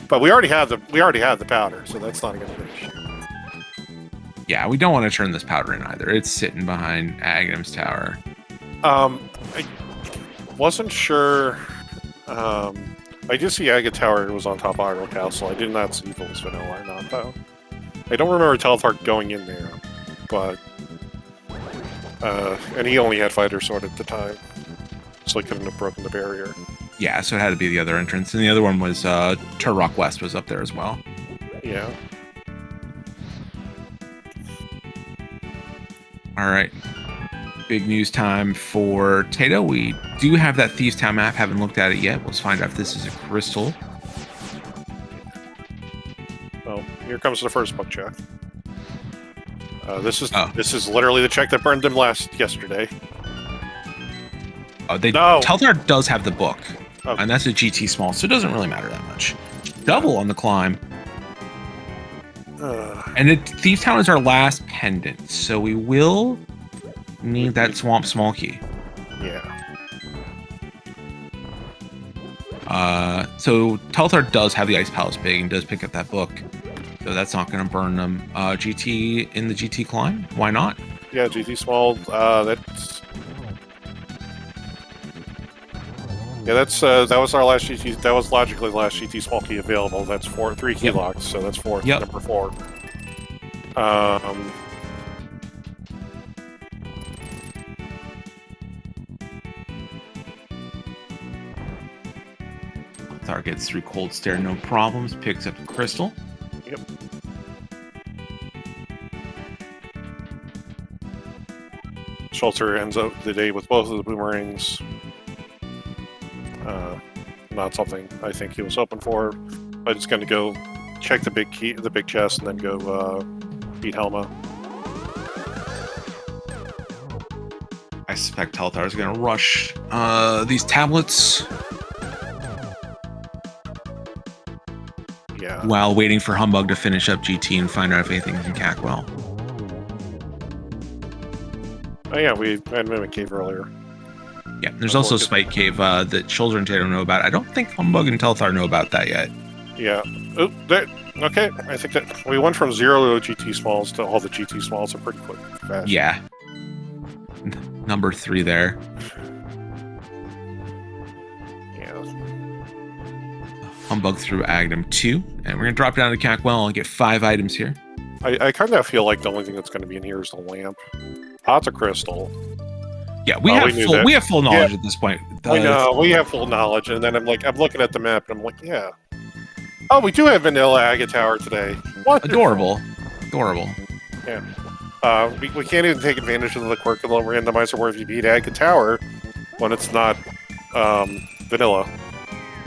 But we already have the powder, so that's not a good issue. Yeah, we don't want to turn this powder in either. It's sitting behind Aghanim's tower. I wasn't sure. I did see Aga Tower was on top of Iron Castle. I did not see if it was vanilla or not, though. I don't remember Telethar going in there, but and he only had Fighter Sword at the time, so he couldn't have broken the barrier. Yeah, so it had to be the other entrance, and the other one was Turrock West was up there as well. Yeah. All right. Big news time for Teto. We do have that Thieves Town map. Haven't looked at it yet. Let's find out if this is a crystal. Well, here comes the first book check. This is literally the check that burned them yesterday. No. Telethar does have the book, and that's a GT small, so it doesn't really matter that much. Double on the climb. And Thieves Town is our last pendant, so we will need that Swamp Small Key. Yeah. So Telethar does have the Ice Palace Big and does pick up that book, so that's not going to burn them. GT in the GT climb, why not? Yeah, GT small. That was our last GT. That was logically the last GT small key available. That's 3 key locks, so that's number 4. Telethar gets through Cold Stare, no problems. Picks up the crystal. Yep. Schulzer ends up the day with both of the boomerangs. Not something I think he was hoping for. I'm just going to go check the big chest, and then go beat Helma. I suspect Telethar is going to rush these tablets. Yeah. While waiting for Humbugh to finish up GT and find out if anything's in Cackwell. Oh yeah, we had Mimic Cave earlier. Yeah, there's also Spike Cave that Schulzer and Teto know about. I don't think Humbugh and Telethar know about that yet. Yeah. Oh, okay. I think that we went from 0 GT smalls to all the GT smalls in pretty quick fashion. Yeah. Number 3 there. Yeah. Humbugh through Aghanim 2, and we're gonna drop down to Cackwell and get 5 items here. I kind of feel like the only thing that's going to be in here is the lamp. Pot's a crystal. Yeah, we have full knowledge at this point. I know, we have full knowledge, and then I'm looking at the map, and I'm like, yeah. Oh, we do have vanilla Agate Tower today. What? Adorable. Yeah. We can't even take advantage of the quirk of the randomizer where if you beat Agate Tower, when it's not vanilla,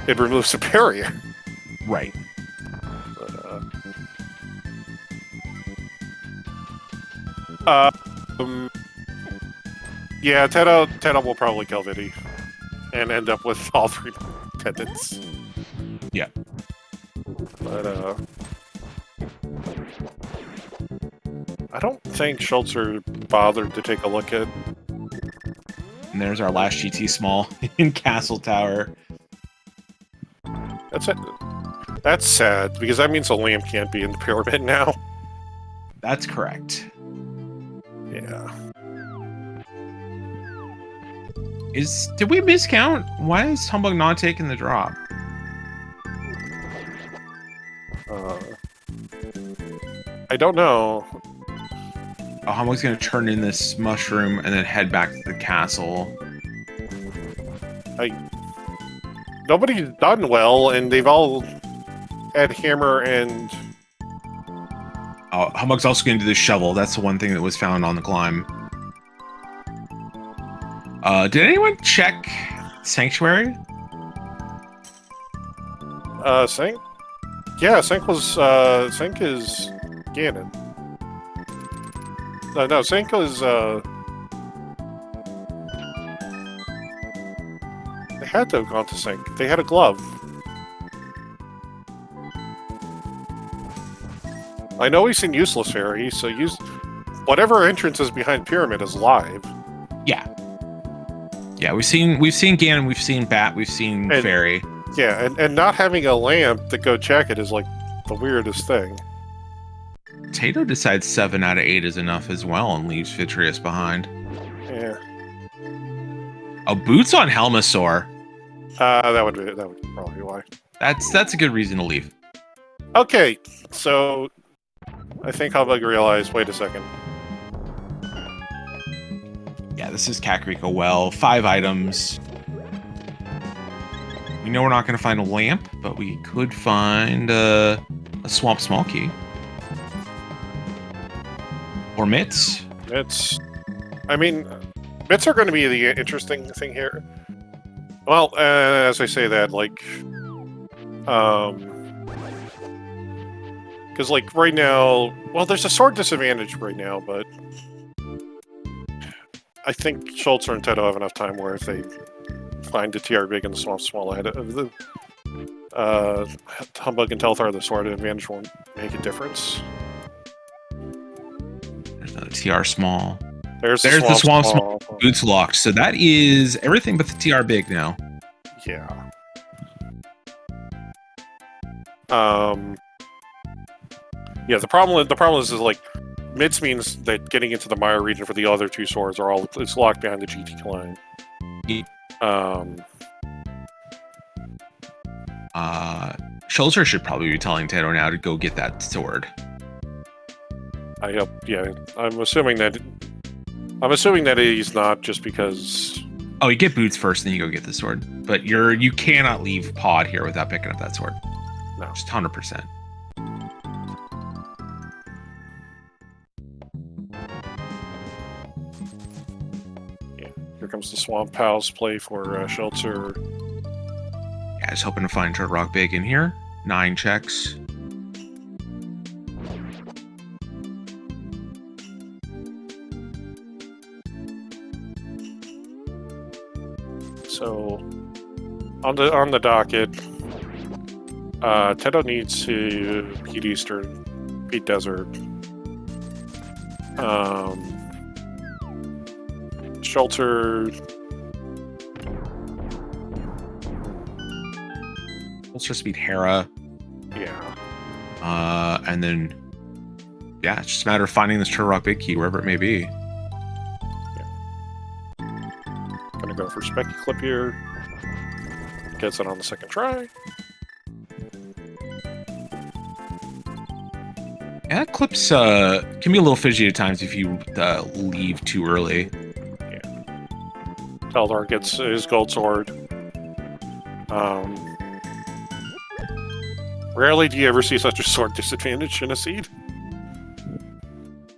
it removes the barrier. Right. Yeah, Teto will probably kill Viddy and end up with all 3 pendants. Yeah. But I don't think Schulzer bothered to take a look at. And there's our last GT small in Castle Tower. That's it. That's sad, because that means the lamp can't be in the pyramid now. That's correct. Yeah. Did we miscount? Why is Humbugh not taking the drop? I don't know. Oh, Humbugh's gonna turn in this mushroom and then head back to the castle. Nobody's done well, and they've all had hammer and. Oh, Humbugh's also gonna do the shovel. That's the one thing that was found on the climb. Did anyone check Sanctuary? Sync? Yeah, Sync was, Sync is Ganon. No, Sync is, they had to have gone to Sync. They had a glove. I know we've seen Useless Fairy, so whatever entrance is behind Pyramid is live. Yeah. Yeah, we've seen Ganon, we've seen Bat, we've seen Fairy. Yeah, and not having a lamp to go check it is like the weirdest thing. Teto decides 7 out of 8 is enough as well and leaves Vitrius behind. Yeah. Oh, Boots on Helmasaur. That would probably be why. That's a good reason to leave. Okay, so I think Humbugh realized, wait a second. Yeah, this is Kakariko Well. 5 items. We know we're not going to find a lamp, but we could find a Swamp Small Key. Or Mitts. Mitts. I mean, Mitts are going to be the interesting thing here. Well, as I say that, like... Because, like, right now... Well, there's a sword disadvantage right now, but... I think Schulzer and Teto have enough time where if they find the TR big and the Swamp Small ahead of the... Humbugh and Telethar, the sword advantage won't make a difference. There's another TR small. There's the Swamp Small. Boots locked. So that is everything but the TR big now. Yeah. Yeah, the problem is like Mids means that getting into the Maya region for the other 2 swords are all it's locked behind the GT line. Yeah. Schulzer should probably be telling Teto now to go get that sword. I hope. Yeah, I'm assuming that he's not just because. Oh, you get Boots first, then you go get the sword. But you cannot leave Pod here without picking up that sword. No, just 100%. Yeah, here comes the Swamp Pals play for Schulzer. Yeah, just hoping to find Turtle Rock Big in here. 9 checks. So, on the docket, Teto needs to beat Eastern, beat Desert. Schulzer. Schulzer beat Hera. Yeah. And then, yeah, it's just a matter of finding this Turtle Rock Big key wherever it may be. Gonna go for Specky Clip here. Gets it on the second try. Yeah, that clips can be a little fidgety at times if you leave too early. Yeah. Teldar gets his gold sword. Rarely do you ever see such a sword disadvantage in a seed.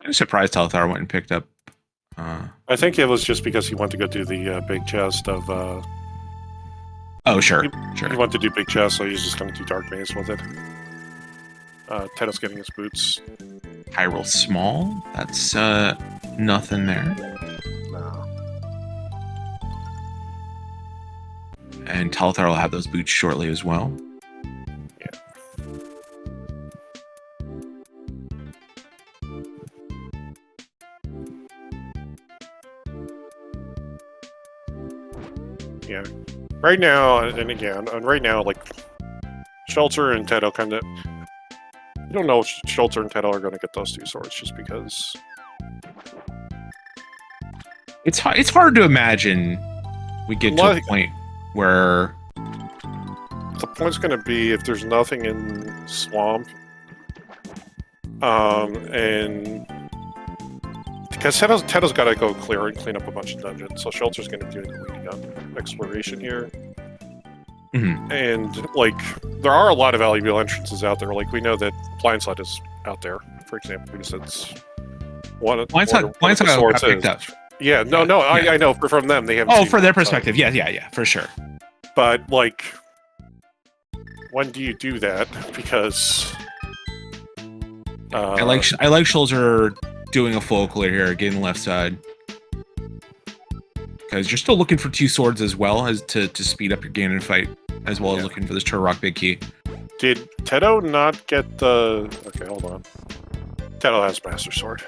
I'm surprised Telethar went and picked up. I think it was just because he wanted to go do the big chest of. Oh, sure. He wanted to do big chest, so he's just going to do Dark Maze with it. Teto's getting his boots. Hyrule Small? That's nothing there. No. And Telethar will have those boots shortly as well. Yeah. Yeah. Right now, and again, right now, like, Schulzer and Teto kind of... You don't know if Schulzer and Teto are going to get those 2 swords just because... It's hard to imagine we get to a point where... The point's going to be if there's nothing in Swamp, and... Because Teto's got to go clean up a bunch of dungeons, so Schulzer's going to be doing the leading up exploration here. Mm-hmm. And, like, there are a lot of valuable entrances out there. Like, we know that Blindside is out there, for example, because it's one of the swords got picked up. Yeah, no, I know from them they haven't. Oh, seen for their it, so- perspective, yeah, for sure. But like, when do you do that? Because I like Schulzer doing a full clear here, getting left side. Because you're still looking for 2 swords as well as to speed up your Ganon fight, as well as looking for this Turok big key. Did Teto not get the... Okay, hold on. Teto has Master Sword.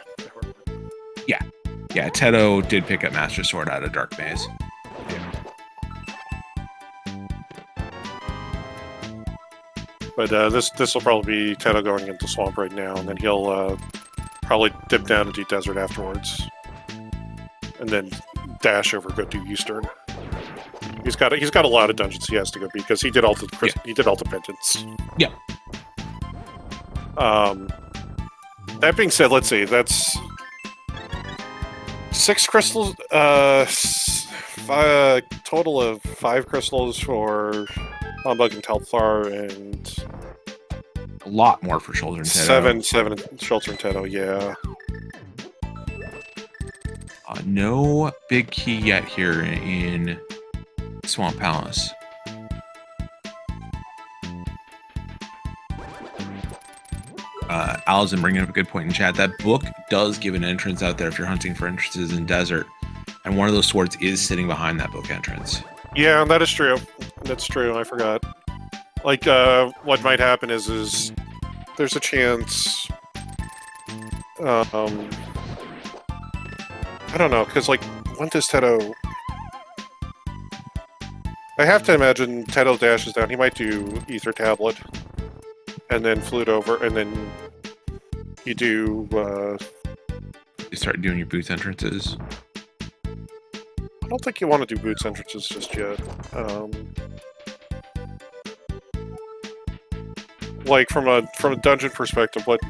Yeah, Teto did pick up Master Sword out of Dark Maze. But this will probably be Teto going into Swamp right now, and then he'll probably dip down into Desert afterwards. And then dash over, go to Eastern. He's got a lot of dungeons he has to go beat because he did all the Penance. Yeah. That being said, let's see. That's 6 crystals. Total of 5 crystals for Humbugh and telethar, and A lot more for Schulzer and Teto. 7 Schulzer and Teto. Yeah. No big key yet here in Swamp Palace. Allison bringing up a good point in chat. That book does give an entrance out there if you're hunting for entrances in desert, and one of those swords is sitting behind that book entrance. Yeah, that is true. That's true. I forgot. Like, what might happen is there's a chance. I don't know, because like, when does Teto? I have to imagine Teto dashes down. He might do Ether Tablet, and then flute over, and then you do. You start doing your boots entrances. I don't think you want to do boots entrances just yet. Like from a dungeon perspective, what?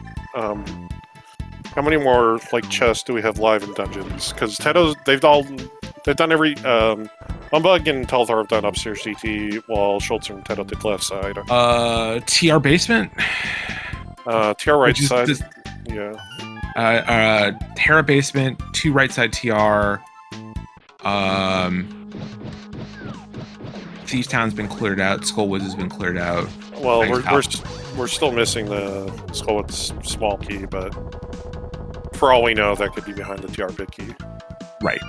How many more like chests do we have live in dungeons? Because Teto's they've done every Humbugh and telethar have done upstairs CT, while Schulzer and Teto did left side. TR basement. TR right side. Yeah. Terra basement, 2 right side TR. Thieves Town's been cleared out. Skullwoods has been cleared out. Well, we're still missing the Skullwoods small key, but for all we know, that could be behind the TR big key. Right.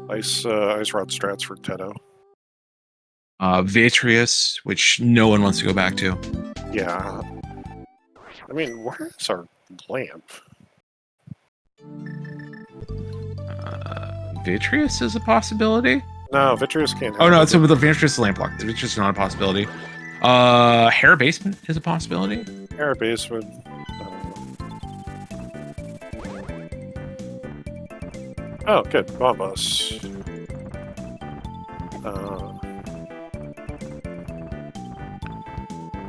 Ice Rod strats for Teto. Vatrius, which no one wants to go back to. Yeah. I mean, where's our lamp? Vatrius is a possibility. No, Vitrius can't. Oh no, it's with the Vatrius lamp block. It's just not a possibility. Hair basement is a possibility. Hair basement. Oh, good. Bombus.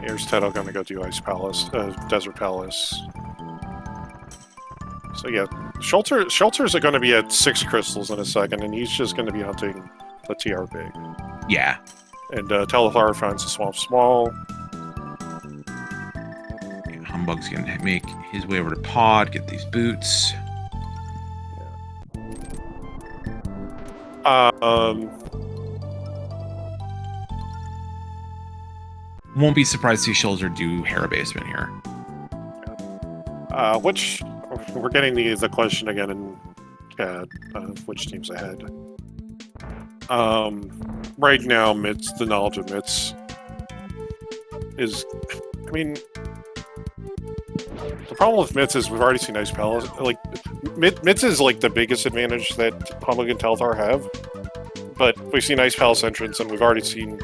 Here's Teto gonna go do Ice Palace, Desert Palace. So yeah, Schulters are gonna be at 6 crystals in a second, and he's just gonna be hunting the TR big. Yeah. And telethar finds the swamp small. And Humbugh's gonna make his way over to Pod, get these boots. Won't be surprised to see Schulzer do Hera basement here. Which we're getting the question again in chat. Which team's ahead? Right now, the knowledge of Mitz is. I mean, the problem with Mitz is we've already seen Ice Palace. Like, Mitz is like the biggest advantage that Humbugh and telethar have. But we've seen Ice Palace entrance, and we've already seen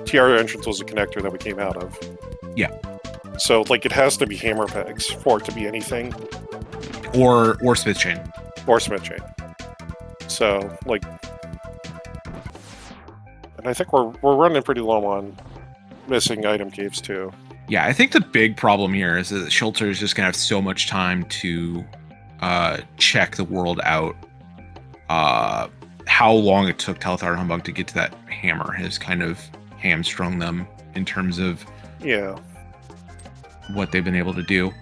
TR entrance was a connector that we came out of. Yeah. So, like, it has to be hammer pegs for it to be anything. Or Smith Chain. Or Smith Chain. So, like... And I think we're running pretty low on missing item caves, too. Yeah, I think the big problem here is that Schulzer is just going to have so much time to check the world out. How long it took telethar and Humbugh to get to that hammer has kind of hamstrung them in terms of what they've been able to do.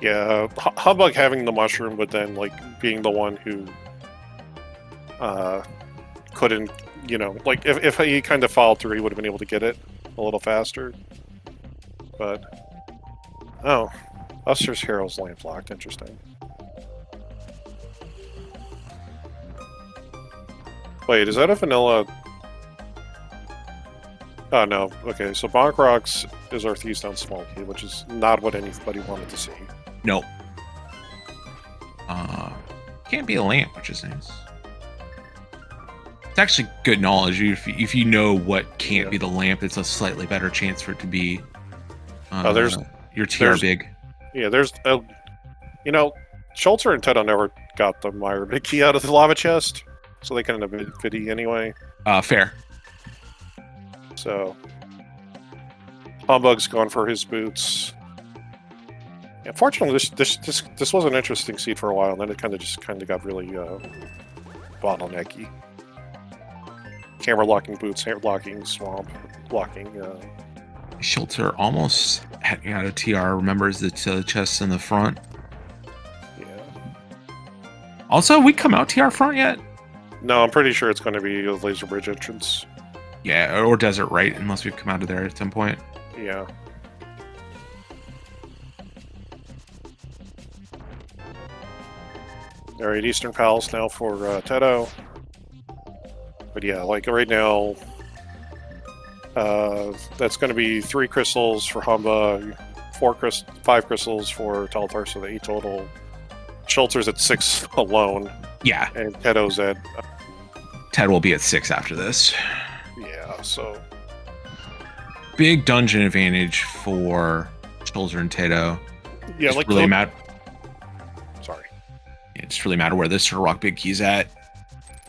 Yeah, Humbug having the mushroom, but then like being the one who couldn't, like if he kind of followed through, he would have been able to get it a little faster. But oh, Usher's Hero's lamp locked. Interesting. Wait, is that a vanilla? Oh no. Okay, so Bonk Rocks is our Thieves Town small key, which is not what anybody wanted to see. Nope. Can't be a lamp, which is nice. It's actually good knowledge. If you know what can't be the lamp, it's a slightly better chance for it to be there's your TR big. Yeah, there's Schulzer and Teto never got the Meyer big key out of the lava chest, so they couldn't have been fitty anyway. Fair. So Humbug's gone for his boots. Yeah, fortunately, this was an interesting seed for a while, and then it kind of got really bottlenecky. Camera locking boots, hair locking swamp, locking. Schulzer almost out of TR. Remembers the chests in the front. Yeah. Also, we come out TR front yet? No, I'm pretty sure it's going to be a laser bridge entrance. Yeah, or desert right, unless we've come out of there at some point. Yeah. All right, Eastern Palace now for Teto. But yeah, like right now, that's going to be 3 crystals for Humbugh, 5 crystals for telethar, so the 8 total. Schulzer's at 6 alone. Yeah. And Teto's at... Ted will be at 6 after this. Yeah, so... Big dungeon advantage for Schulzer and Teto. Yeah, just like... really mad. Sorry. Yeah, it's really matter where this Turtle Rock Big Key's at.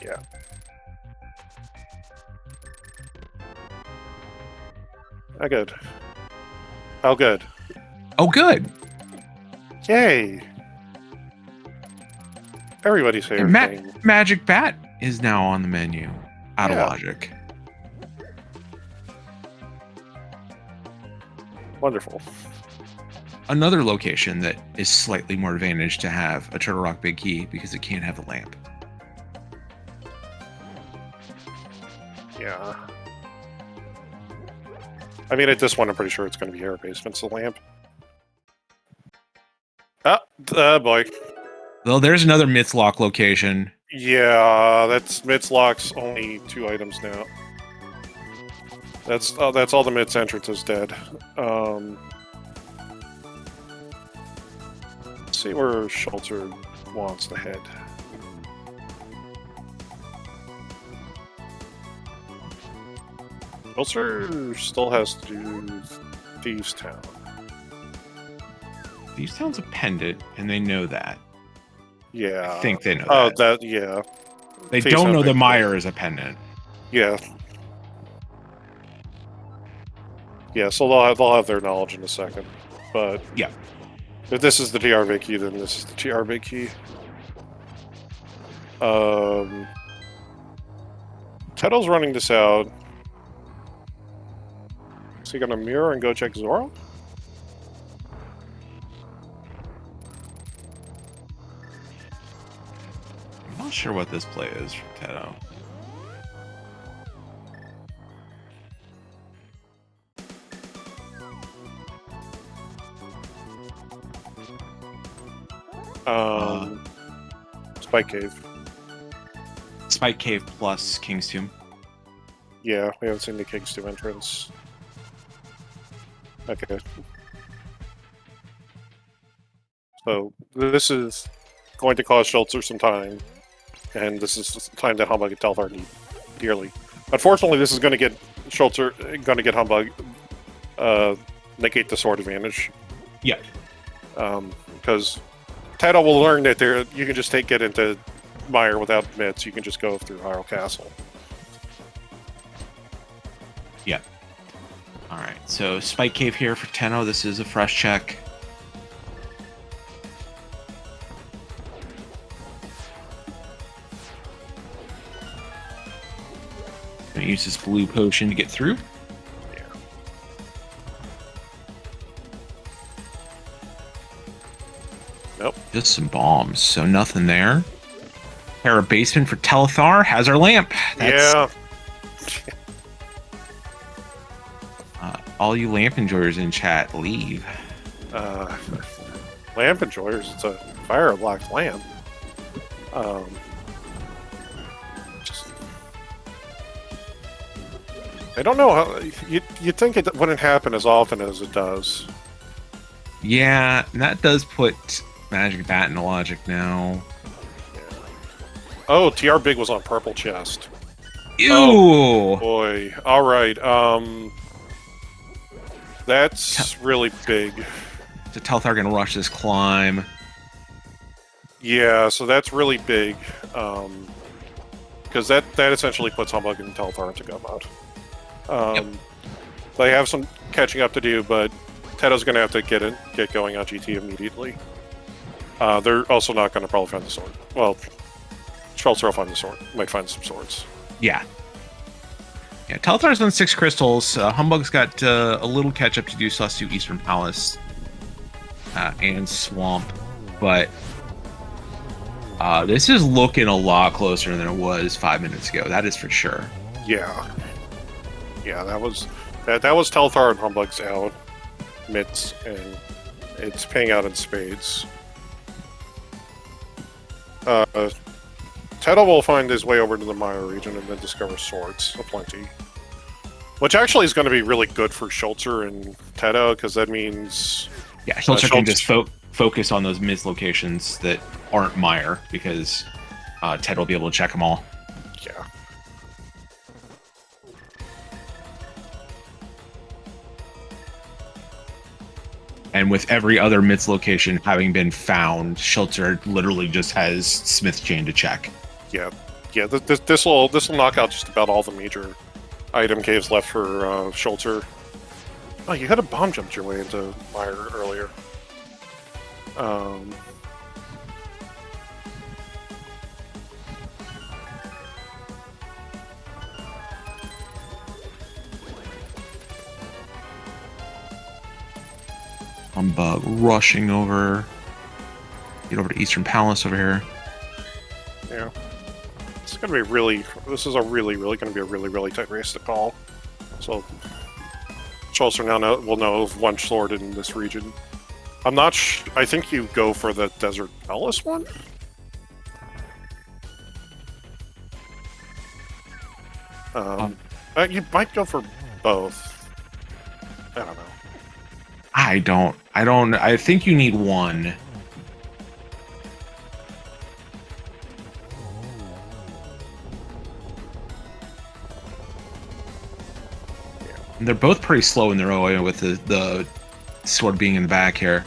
Yeah. How good? How good? Oh, good. Yay! Everybody's favorite thing. Magic Bat is now on the menu. Out of logic. Wonderful. Another location that is slightly more advantaged to have a Turtle Rock Big Key because it can't have the lamp. Yeah. I mean, at this one, I'm pretty sure it's going to be air basements, the lamp. Oh, boy. Well, there's another Mythlock location. Yeah, that's Mythlock's only 2 items now. That's all the Myth's entrance is dead. Let's see where Schulzer wants to head. Schulzer still has to do Thieves Town. Thieves Town's a pendant, and they know that. Yeah. I think they know that. Yeah. They don't know that Meyer is a pendant. Yeah. Yeah, so they'll have their knowledge in a second. But yeah, if this is the TR big key, then this is the TR big key. Teto's running this out. Is he gonna mirror and go check Zoro? I'm not sure what this play is for Teto. Spike Cave. Spike Cave plus King's Tomb. Yeah, we haven't seen the King's Tomb entrance. Okay. So this is going to cost Schulzer some time, and this is the time that Humbugh and telethar need dearly. Unfortunately, this is going to get Schulzer, going to get Humbugh negate the sword advantage. Yeah. Because Teto will learn that you can just get into Meyer without mitts. You can just go through Hyrule Castle. Yeah. All right. So Spike Cave here for Teto. This is a fresh check. Gonna use this blue potion to get through. Just some bombs, so nothing there. Terra Basement for Telethar has our lamp. That's, Yeah. all you lamp enjoyers in chat, leave. Lamp enjoyers. It's a fire-locked lamp. Just, I don't know how you'd think it wouldn't happen as often as it does. Yeah, and that does put Magic Bat into logic now. Yeah. Oh, TR Big was on purple chest. Ew! Oh, boy. All right. That's really big. So Telethar gonna rush this climb. Yeah, so that's really big. Because that essentially puts Humbugh and Telethar into go mode. Yep. They have some catching up to do, but Teto's going to have to get going on GT immediately. They're also not going to probably find the sword. Well, Schulzer will find the sword. Might find some swords. Yeah. Yeah, Telthar's done 6 crystals. Humbugh's got a little catch up to do, so let's do Eastern Palace and Swamp. But this is looking a lot closer than it was 5 minutes ago. That is for sure. Yeah. Yeah, that was Telethar and Humbugh's out. Mitts, and it's paying out in spades. Teto will find his way over to the Maya region and then discover swords aplenty. Which actually is going to be really good for Schulzer and Teto, because that means... Yeah, Schulzer can just focus on those mid locations that aren't Meyer, because Teto will be able to check them all. Yeah. And with every other Myths location having been found, Schulzer literally just has Smith Chain to check. Yeah. This will knock out just about all the major item caves left for Schulzer. Oh, you had a bomb jumped your way into Meyer earlier. Humbugh rushing over. Get over to Eastern Palace over here. Yeah. This is going to be really going to be a really tight race to call. So, Schulzer now will know of one sword in this region. I'm not I think you go for the Desert Palace one? You might go for both. I don't know. I think you need one. And they're both pretty slow in their own way with the sword being in the back here.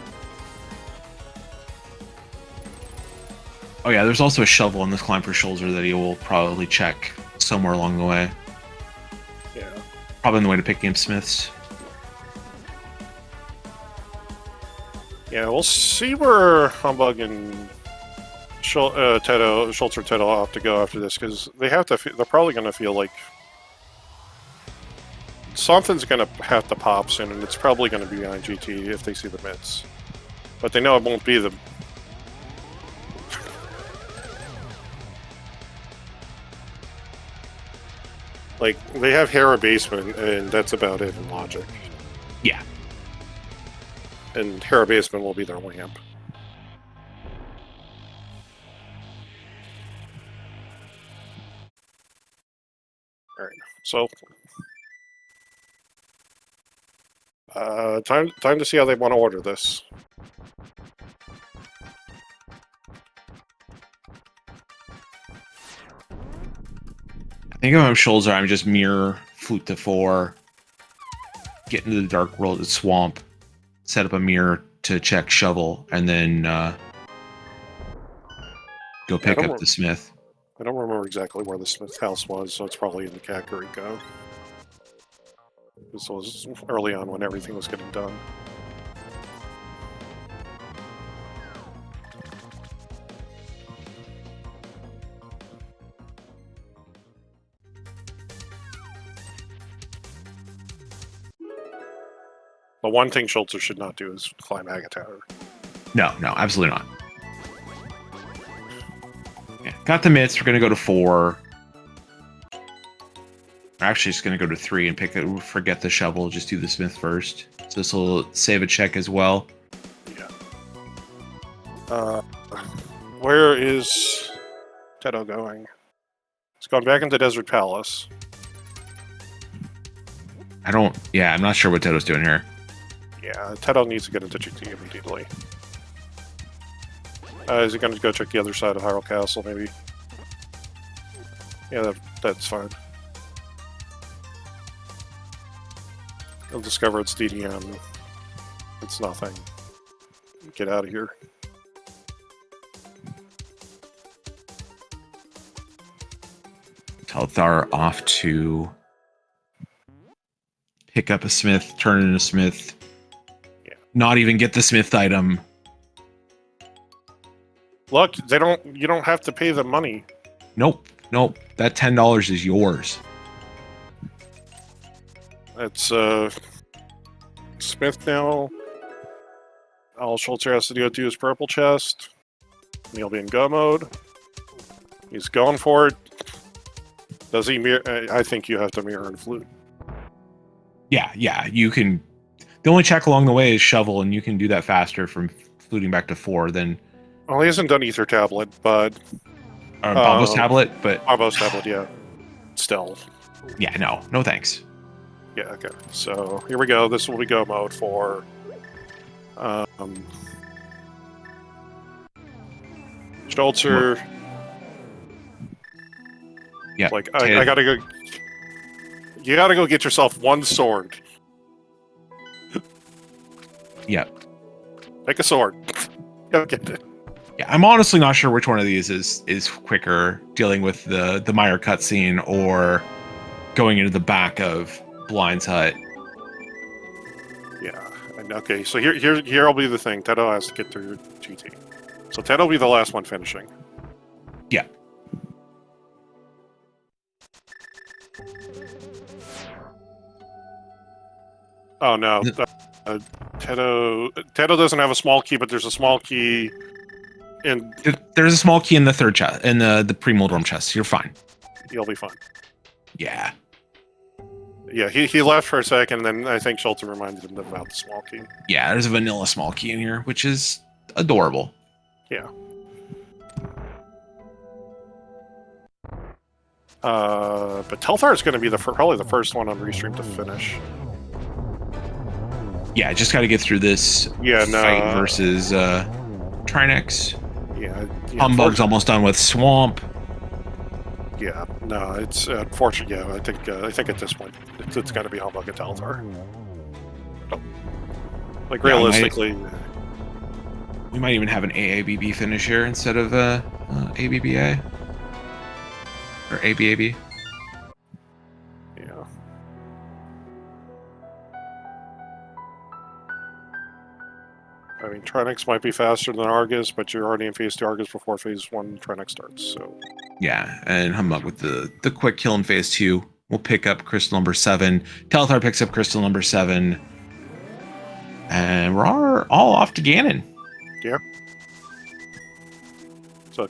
Oh yeah, there's also a shovel on this climb for Schulzer that he will probably check somewhere along the way. Yeah. Probably on the way to picking up Smiths. Yeah, we'll see where Humbugh and Schulzer Teto have to go after this, because they're probably going to feel like something's going to have to pop soon, and it's probably going to be on GT if they see the mitts. But they know it won't be the... like, they have Hera Basement, and that's about it in logic. Yeah. And Hera Basement will be their lamp. Alright, so... time to see how they want to order this. I think if I'm Schulzer, I'm just mirror Flute to 4, get into the Dark World at Swamp, set up a mirror to check Shovel, and then go pick up the Smith. I don't remember exactly where the Smith house was, so it's probably in the Kakariko. This was early on when everything was getting done. The one thing Schulzer should not do is climb Agate Tower. No, absolutely not. got the mitts. We're gonna go to 4. We're actually just gonna go to 3 and pick it. Forget the shovel. Just do the smith first. So this will save a check as well. Yeah. Where is Teto going? He's going back into Desert Palace. I'm not sure what Teto's doing here. Yeah, Teto needs to get into GT immediately. Is he going to go check the other side of Hyrule Castle, maybe? Yeah, that's fine. He'll discover it's DDM. It's nothing. Get out of here. Telethar off to pick up a smith, turn it into a smith. Yeah. Not even get the smith item. Look, you don't have to pay the money. Nope. That $10 is yours. It's Smith now. All Schulzer has to do is purple chest. And he'll be in go mode. He's going for it. Does he mirror? I think you have to mirror and flute. Yeah, you can. The only check along the way is shovel, and you can do that faster from fluting back to 4 than. Well, he hasn't done Ether Tablet, but Bombo's tablet, but Bombo's Tablet, yeah. Still. Yeah, no thanks. Yeah, okay. So here we go. This will be go mode for Schulzer. Yeah. Like I gotta go. You gotta go get yourself one sword. Yeah. Make a sword. Go get it. Yeah, I'm honestly not sure which one of these is quicker, dealing with the Meyer cutscene or going into the back of Blind's hut. Yeah. Okay. So here'll be the thing. Teto has to get through GT. So Teto will be the last one finishing. Yeah. Oh no. Teto doesn't have a small key, but there's a small key in. There's a small key in the third chest, in the pre-Muldrum chest. You're fine. You'll be fine. Yeah. Yeah, he left for a second, and then I think Schulzer reminded him about the small key. Yeah, there's a vanilla small key in here, which is adorable. Yeah. But Telthar is going to be probably the first one on Restream to finish. Yeah, just got to get through this fight versus Trinex. Yeah. Humbugh's almost done with Swamp. Yeah, no, it's unfortunate. Yeah, I think at this point it's got to be Humbugh and Telthar. Like realistically, we might even have an AABB finish here instead of ABBA or ABAB. Yeah. I mean, Trinex might be faster than Argus, but you're already in phase 2 Argus before phase 1 Trinex starts. So. Yeah, and Humbugh with the quick kill in phase 2. We'll pick up crystal number 7. Telethar picks up crystal number 7. And we're all off to Ganon. Yeah. So.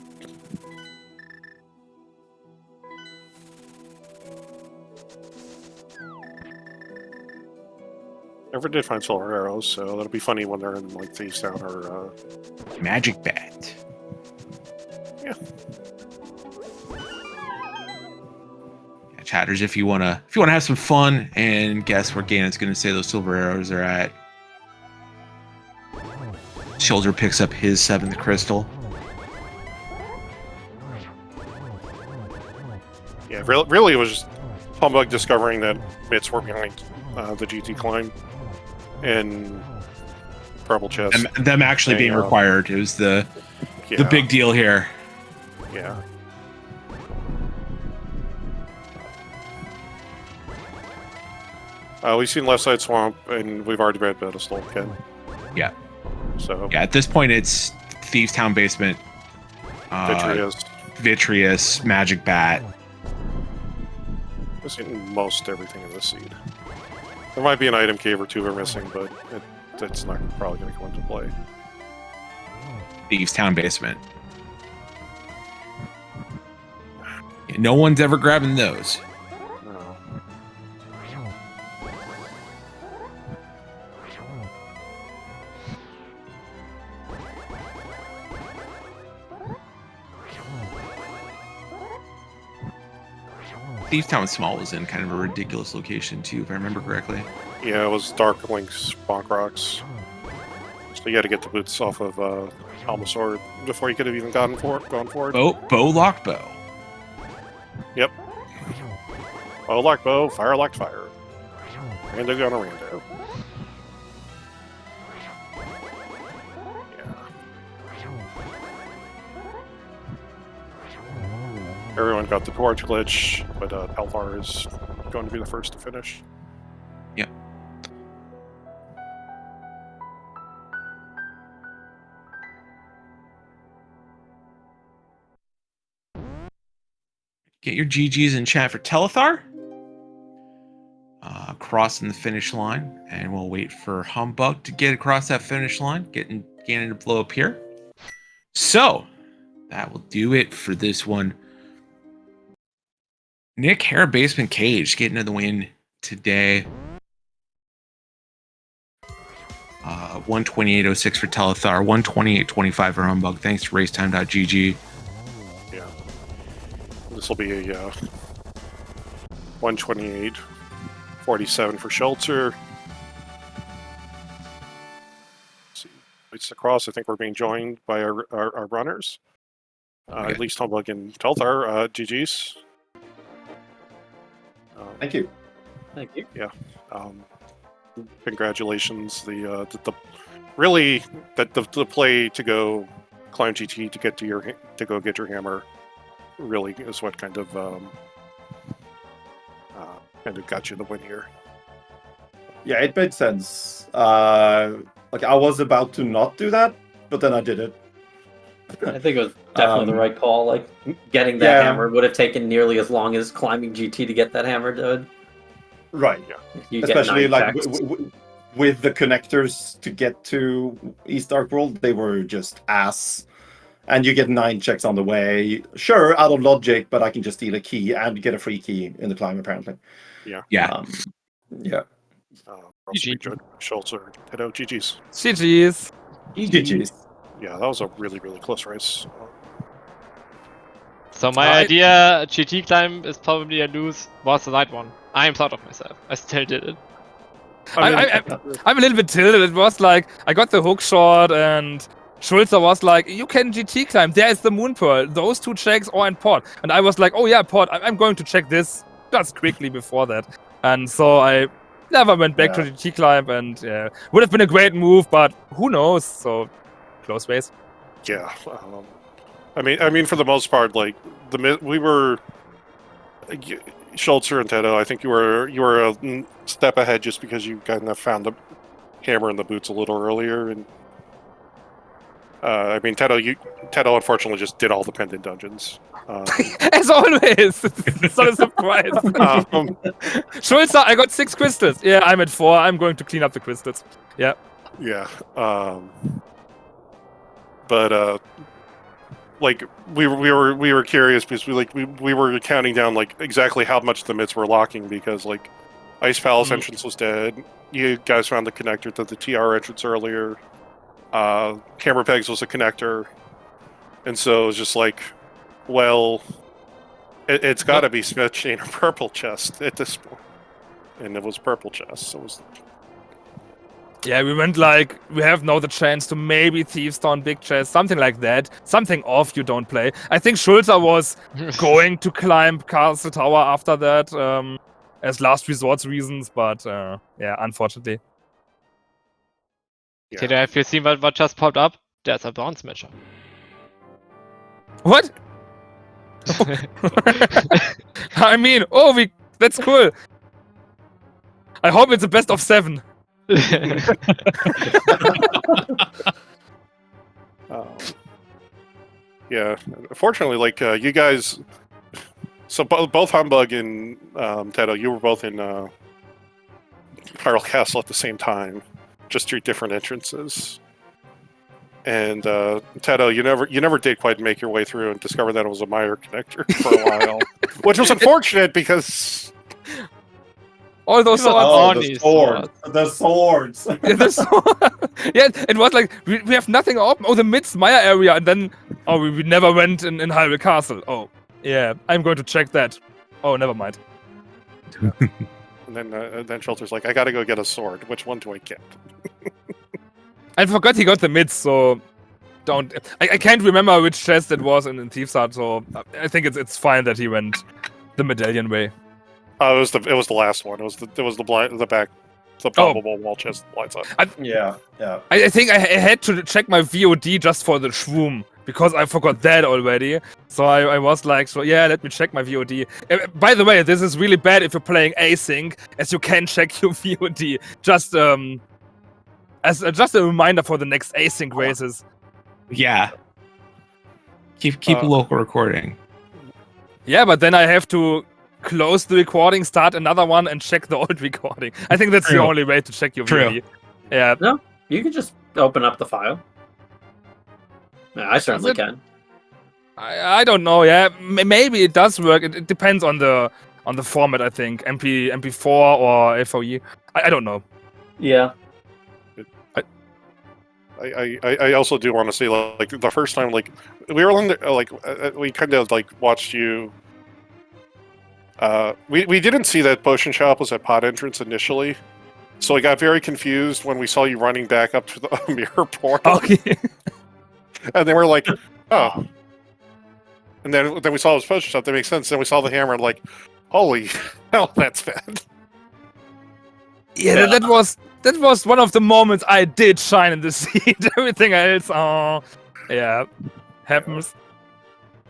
Never did find solar arrows, so that'll be funny when they're in like Thieves Town or Magic Bat. Yeah. Chatters, if you wanna have some fun and guess where Ganon's gonna say those silver arrows are at. Schulzer picks up his 7th crystal. Yeah, really it was just Humbugh discovering that mitts were behind the GT climb and purple chest. Them actually being required. It was the big deal here. Yeah. We've seen Left Side Swamp, and we've already read Pedestal again. Yeah. So. Yeah, at this point, it's Thieves Town Basement. Vitreous, Magic Bat. I've seen most everything in this seed. There might be an item cave or two we're missing, but it's not probably going to come into play. Thieves Town Basement. No one's ever grabbing those. No. Thieves Town Small was in kind of a ridiculous location too, if I remember correctly. Yeah, it was Darkling's Bonk Rocks. So you had to get the boots off of Almasaur before you could have even gone forward. Bow locked bow. Yep. Bow locked bow, fire locked fire. Rando gun a rando. Yeah. Everyone got the torch glitch, but telethar is going to be the first to finish. Yep. Get your GGs in chat for Telethar. Crossing the finish line, and we'll wait for Humbugh to get across that finish line, getting Ganon to blow up here. So that will do it for this one. Nick Hair Basement Cage getting to the win today. 128.06 for Telethar, 128.25 for Humbugh. Thanks to racetime.gg. Yeah. This will be a 128.47 for Schulzer. It's across. I think we're being joined by our runners. Okay. At least Humbugh and Telethar. GG's. Thank you. Thank you. Yeah. Congratulations. The really the play to go climb GT to get to go get your hammer really is what kind of got you the win here. Yeah, it made sense. Like I was about to not do that, but then I did it. I think it was definitely the right call. Like getting that hammer would have taken nearly as long as climbing GT to get that hammer done. Right. You Especially get 9 like checks. with the connectors to get to East Dark World, they were just ass. And you get 9 checks on the way. Sure, out of logic, but I can just steal a key and get a free key in the climb apparently. Yeah. Yeah. Yeah. Also big join Schulzer, Teto, GG's. GG's. GG's. Yeah, that was a really, really close race. So my idea, GT climb is probably a lose, was the right one. I am proud of myself. I still did it. I'm a little bit tilted. It was like, I got the hook shot and Schulzer was like, you can GT climb. There is the Moon Pearl. Those 2 checks are in port. And I was like, oh yeah, port. I'm going to check this just quickly before that. And so I never went back to GT climb, and yeah, would have been a great move, but who knows? So close race. Yeah. I mean, for the most part, like we were Schulzer and Teto. I think you were a step ahead just because you kind of found the hammer in the boots a little earlier, and I mean, Teto unfortunately just did all the pendant dungeons. As always, it's not a surprise. Schulzer, I got 6 crystals. Yeah, I'm at 4. I'm going to clean up the crystals. Yeah. Yeah. But like we were curious because we were counting down like exactly how much the mitts were locking because like Ice Palace entrance was dead. You guys found the connector to the TR entrance earlier. Hammer Pegs was a connector, and so it was just like, well, it's got to be Smith Chain or Purple Chest at this point, and it was Purple Chest. So it was. Yeah, we went like, we have now the chance to maybe Thieves Town Big Chest, something like that. Something off you don't play. I think Schulzer was going to climb Castle Tower after that as last resort reasons, but yeah, unfortunately. Yeah. Teto, have you seen what just popped up? There's a bronze matchup. What? I mean, that's cool. I hope it's a best of 7. Yeah, unfortunately, like you guys, so both Humbugh and Teto, you were both in Hyrule Castle at the same time, just through different entrances. And Teto, you never did quite make your way through and discover that it was a Meyer connector for a while, which was unfortunate because all those swords. Oh, the Arnie's swords. The swords. Yeah, yeah, it was like we have nothing open. Oh, the Maya area, and then we never went in Hyrule Castle. Oh, yeah, I'm going to check that. Oh, never mind. and then Schulzer's like, I gotta go get a sword. Which one do I get? I forgot he got the mids, so don't. I can't remember which chest it was in Thief's Heart, so I think it's fine that he went the medallion way. Oh, it was the last one. It was the back, the probable wall chest lights up. Yeah. I think I had to check my VOD just for the shroom because I forgot that already. So I was like, so yeah, let me check my VOD. By the way, this is really bad if you're playing async, as you can check your VOD. Just as just a reminder for the next async races. Yeah. Keep a local recording. Yeah, but then I have to close the recording, start another one, and check the old recording. I think that's the only way to check your VOD. Yeah. No, you can just open up the file. Yeah, I certainly can. I don't know. Yeah, maybe it does work. It depends on the format. I think MP4 or FOE. I don't know. Yeah. I also do want to say, like, the first time, like, we were on the, we kind of, like, watched you. We didn't see that potion shop was at pod entrance initially, so I got very confused when we saw you running back up to the mirror portal. Okay. And then we're like, oh. And then we saw it was potion shop. That makes sense. Then we saw the hammer, and like, holy hell, that's bad. Yeah, that was one of the moments I did shine in the seat. Everything else, yeah, happens.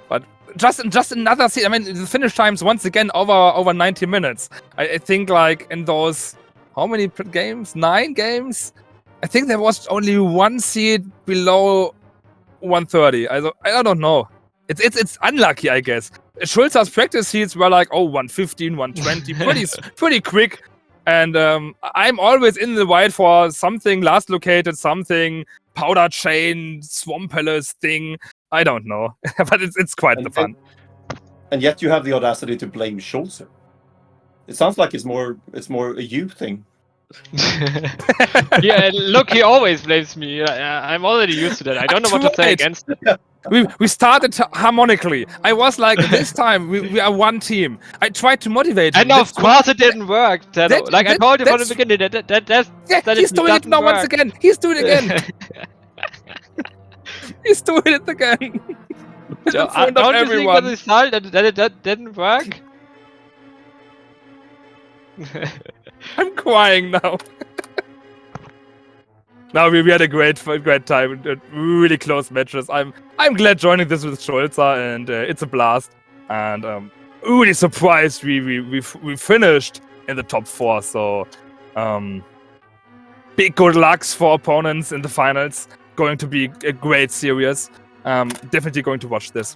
But just another seat. I mean, the finish times once again over 90 minutes. I think like in those how many games? 9 games. I think there was only one seat below 130. I don't know. It's unlucky, I guess. Schulzer's practice seats were like 115, 120, pretty quick. And I'm always in the white for something last located, something powder chain, swamp palace thing. I don't know, but it's quite the fun. And yet you have the audacity to blame Schulzer. It sounds like it's more a you thing. Yeah, look, he always blames me. I'm already used to that. I don't know what to say against it. We started harmonically. I was like, this time we are one team. I tried to motivate him. And of course it didn't work, Teto. Like I told you from the beginning, that he's doing it now once again. He's doing it again. He's doing it again. So, don't you think the result that didn't work? I'm crying now. No, we had a great time. Really close matches. I'm glad joining this with Schulzer, and it's a blast. And really surprised we finished in the top 4. So big good lucks for opponents in the finals. Going to be a great series. Definitely going to watch this.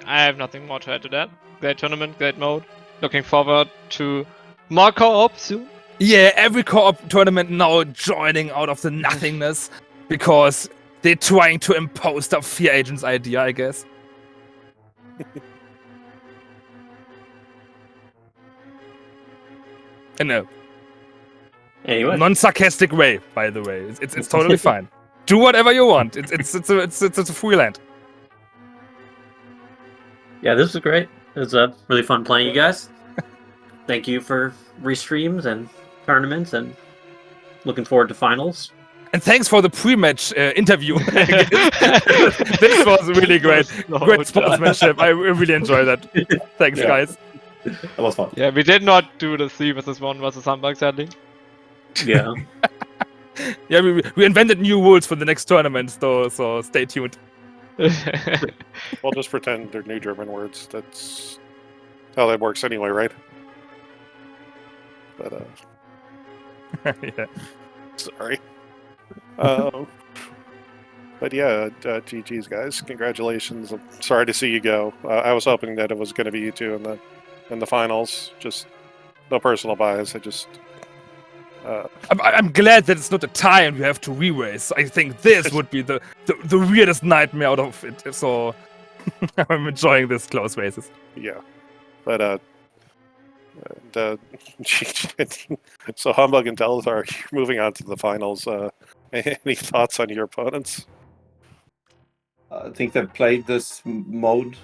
I have nothing more to add to that. Great tournament, great mode. Looking forward to more co-op soon. Yeah, every co-op tournament now joining out of the nothingness because they're trying to impose the Fear Agents idea, I guess. In a non-sarcastic way, by the way. It's totally fine. Do whatever you want. It's a free land. Yeah, this was great. It was really fun playing you guys. Thank you for restreams and tournaments, and looking forward to finals. And thanks for the pre-match interview. This was really great. Great sportsmanship. I really enjoyed that. Thanks, guys. That was fun. Yeah, we did not do the 3 versus 1 versus Humbugh, sadly. Yeah. Yeah, we invented new rules for the next tournament, so stay tuned. We'll just pretend they're new German words. That's how that works anyway, right? But Yeah. Sorry. But yeah, GG's guys, congratulations. I'm sorry to see you go. I was hoping that it was going to be you two in the finals. Just no personal bias. I'm glad that it's not a tie and we have to re-race. I think this would be the weirdest nightmare out of it. So I'm enjoying this close races. Yeah, but so Humbug and telethar, you're moving on to the finals. Any thoughts on your opponents? I think they've played this mode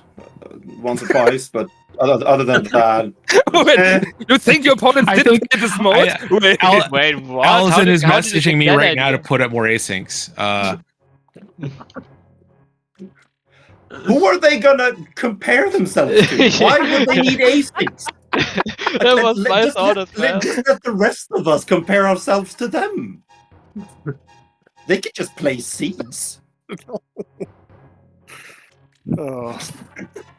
once or twice, but other than that, Wait, you think your opponent I did think- play this mode? Wait. Wait, what? Allison is how did you messaging me get right that now to idea? put up more asyncs. who are they gonna compare themselves to? Why would they need asyncs? That was my thought as well. Just let the rest of us compare ourselves to them. They could just play seeds. Oh,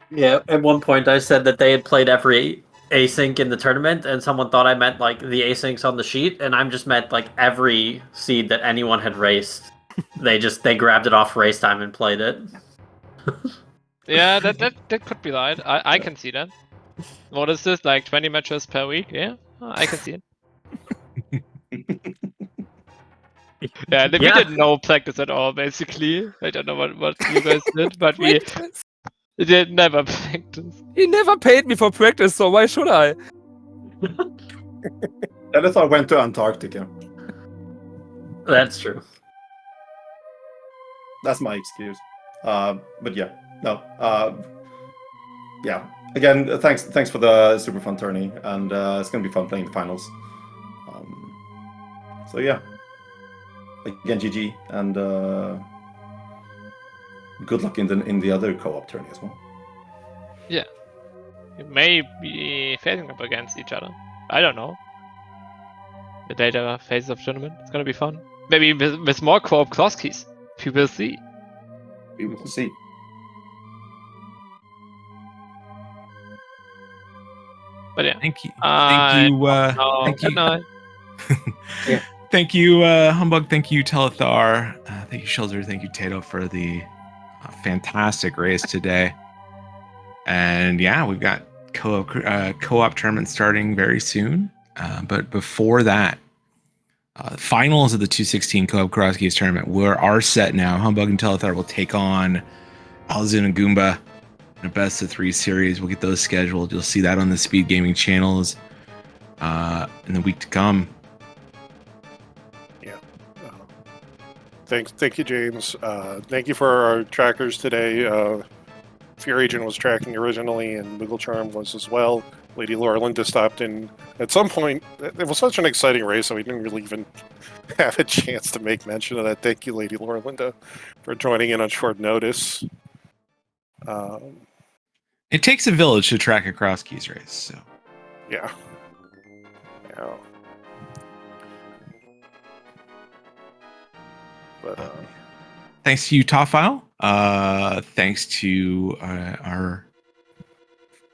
Yeah, at one point I said that they had played every async in the tournament, and someone thought I meant like the asyncs on the sheet, and I just meant like every seed that anyone had raced. They grabbed it off race time and played it. Yeah, that could be right. I can see that. What is this, like 20 matches per week? Yeah, I can see it. Yeah, we did no practice at all, basically. I don't know what you guys did, but we did never practice. He never paid me for practice, so why should I? Telethar went to Antarctica. That's true. That's my excuse. But yeah, no. Yeah. Again, thanks for the super fun tourney, and it's gonna be fun playing the finals. So yeah. Again, GG, and good luck in the other co-op tourney as well. Yeah. We may be facing up against each other. I don't know. The later phases of tournament. It's gonna be fun. Maybe with more co-op Crosskeys. We will see. We will see. But yeah. Thank you. No, Thank you. good night. Thank you, Humbug. Thank you, telethar. Thank you, Schulzer. Thank you, Teto, for the fantastic race today. And yeah, we've got co-op tournament starting very soon. But before that, finals of the 216 co-op Crosskeys tournament are set now. Humbug and telethar will take on Alzun and Goomba in a best of 3 series. We'll get those scheduled. You'll see that on the Speed Gaming channels in the week to come. thank you, James. Thank you for our trackers today. Fear Agent was tracking originally, and Wiggle Charm was as well. Lady Laura Linda stopped in at some point. It was such an exciting race, so we didn't really even have a chance to make mention of that. Thank you, Lady Laura Linda, for joining in on short notice. It takes a village to track a Crosskeys race. So Yeah. But thanks to you, Tawfile. Thanks to our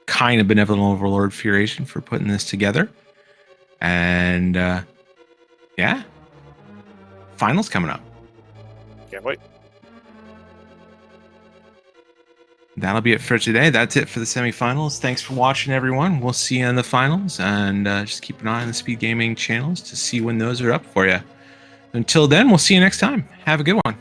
kind of benevolent overlord Furation for putting this together. And yeah, finals coming up. can't wait. That'll be it for today. That's it for the semifinals. Thanks for watching, everyone. We'll see you in the finals, and just keep an eye on the Speed Gaming channels to see when those are up for you. Until then, we'll see you next time. Have a good one.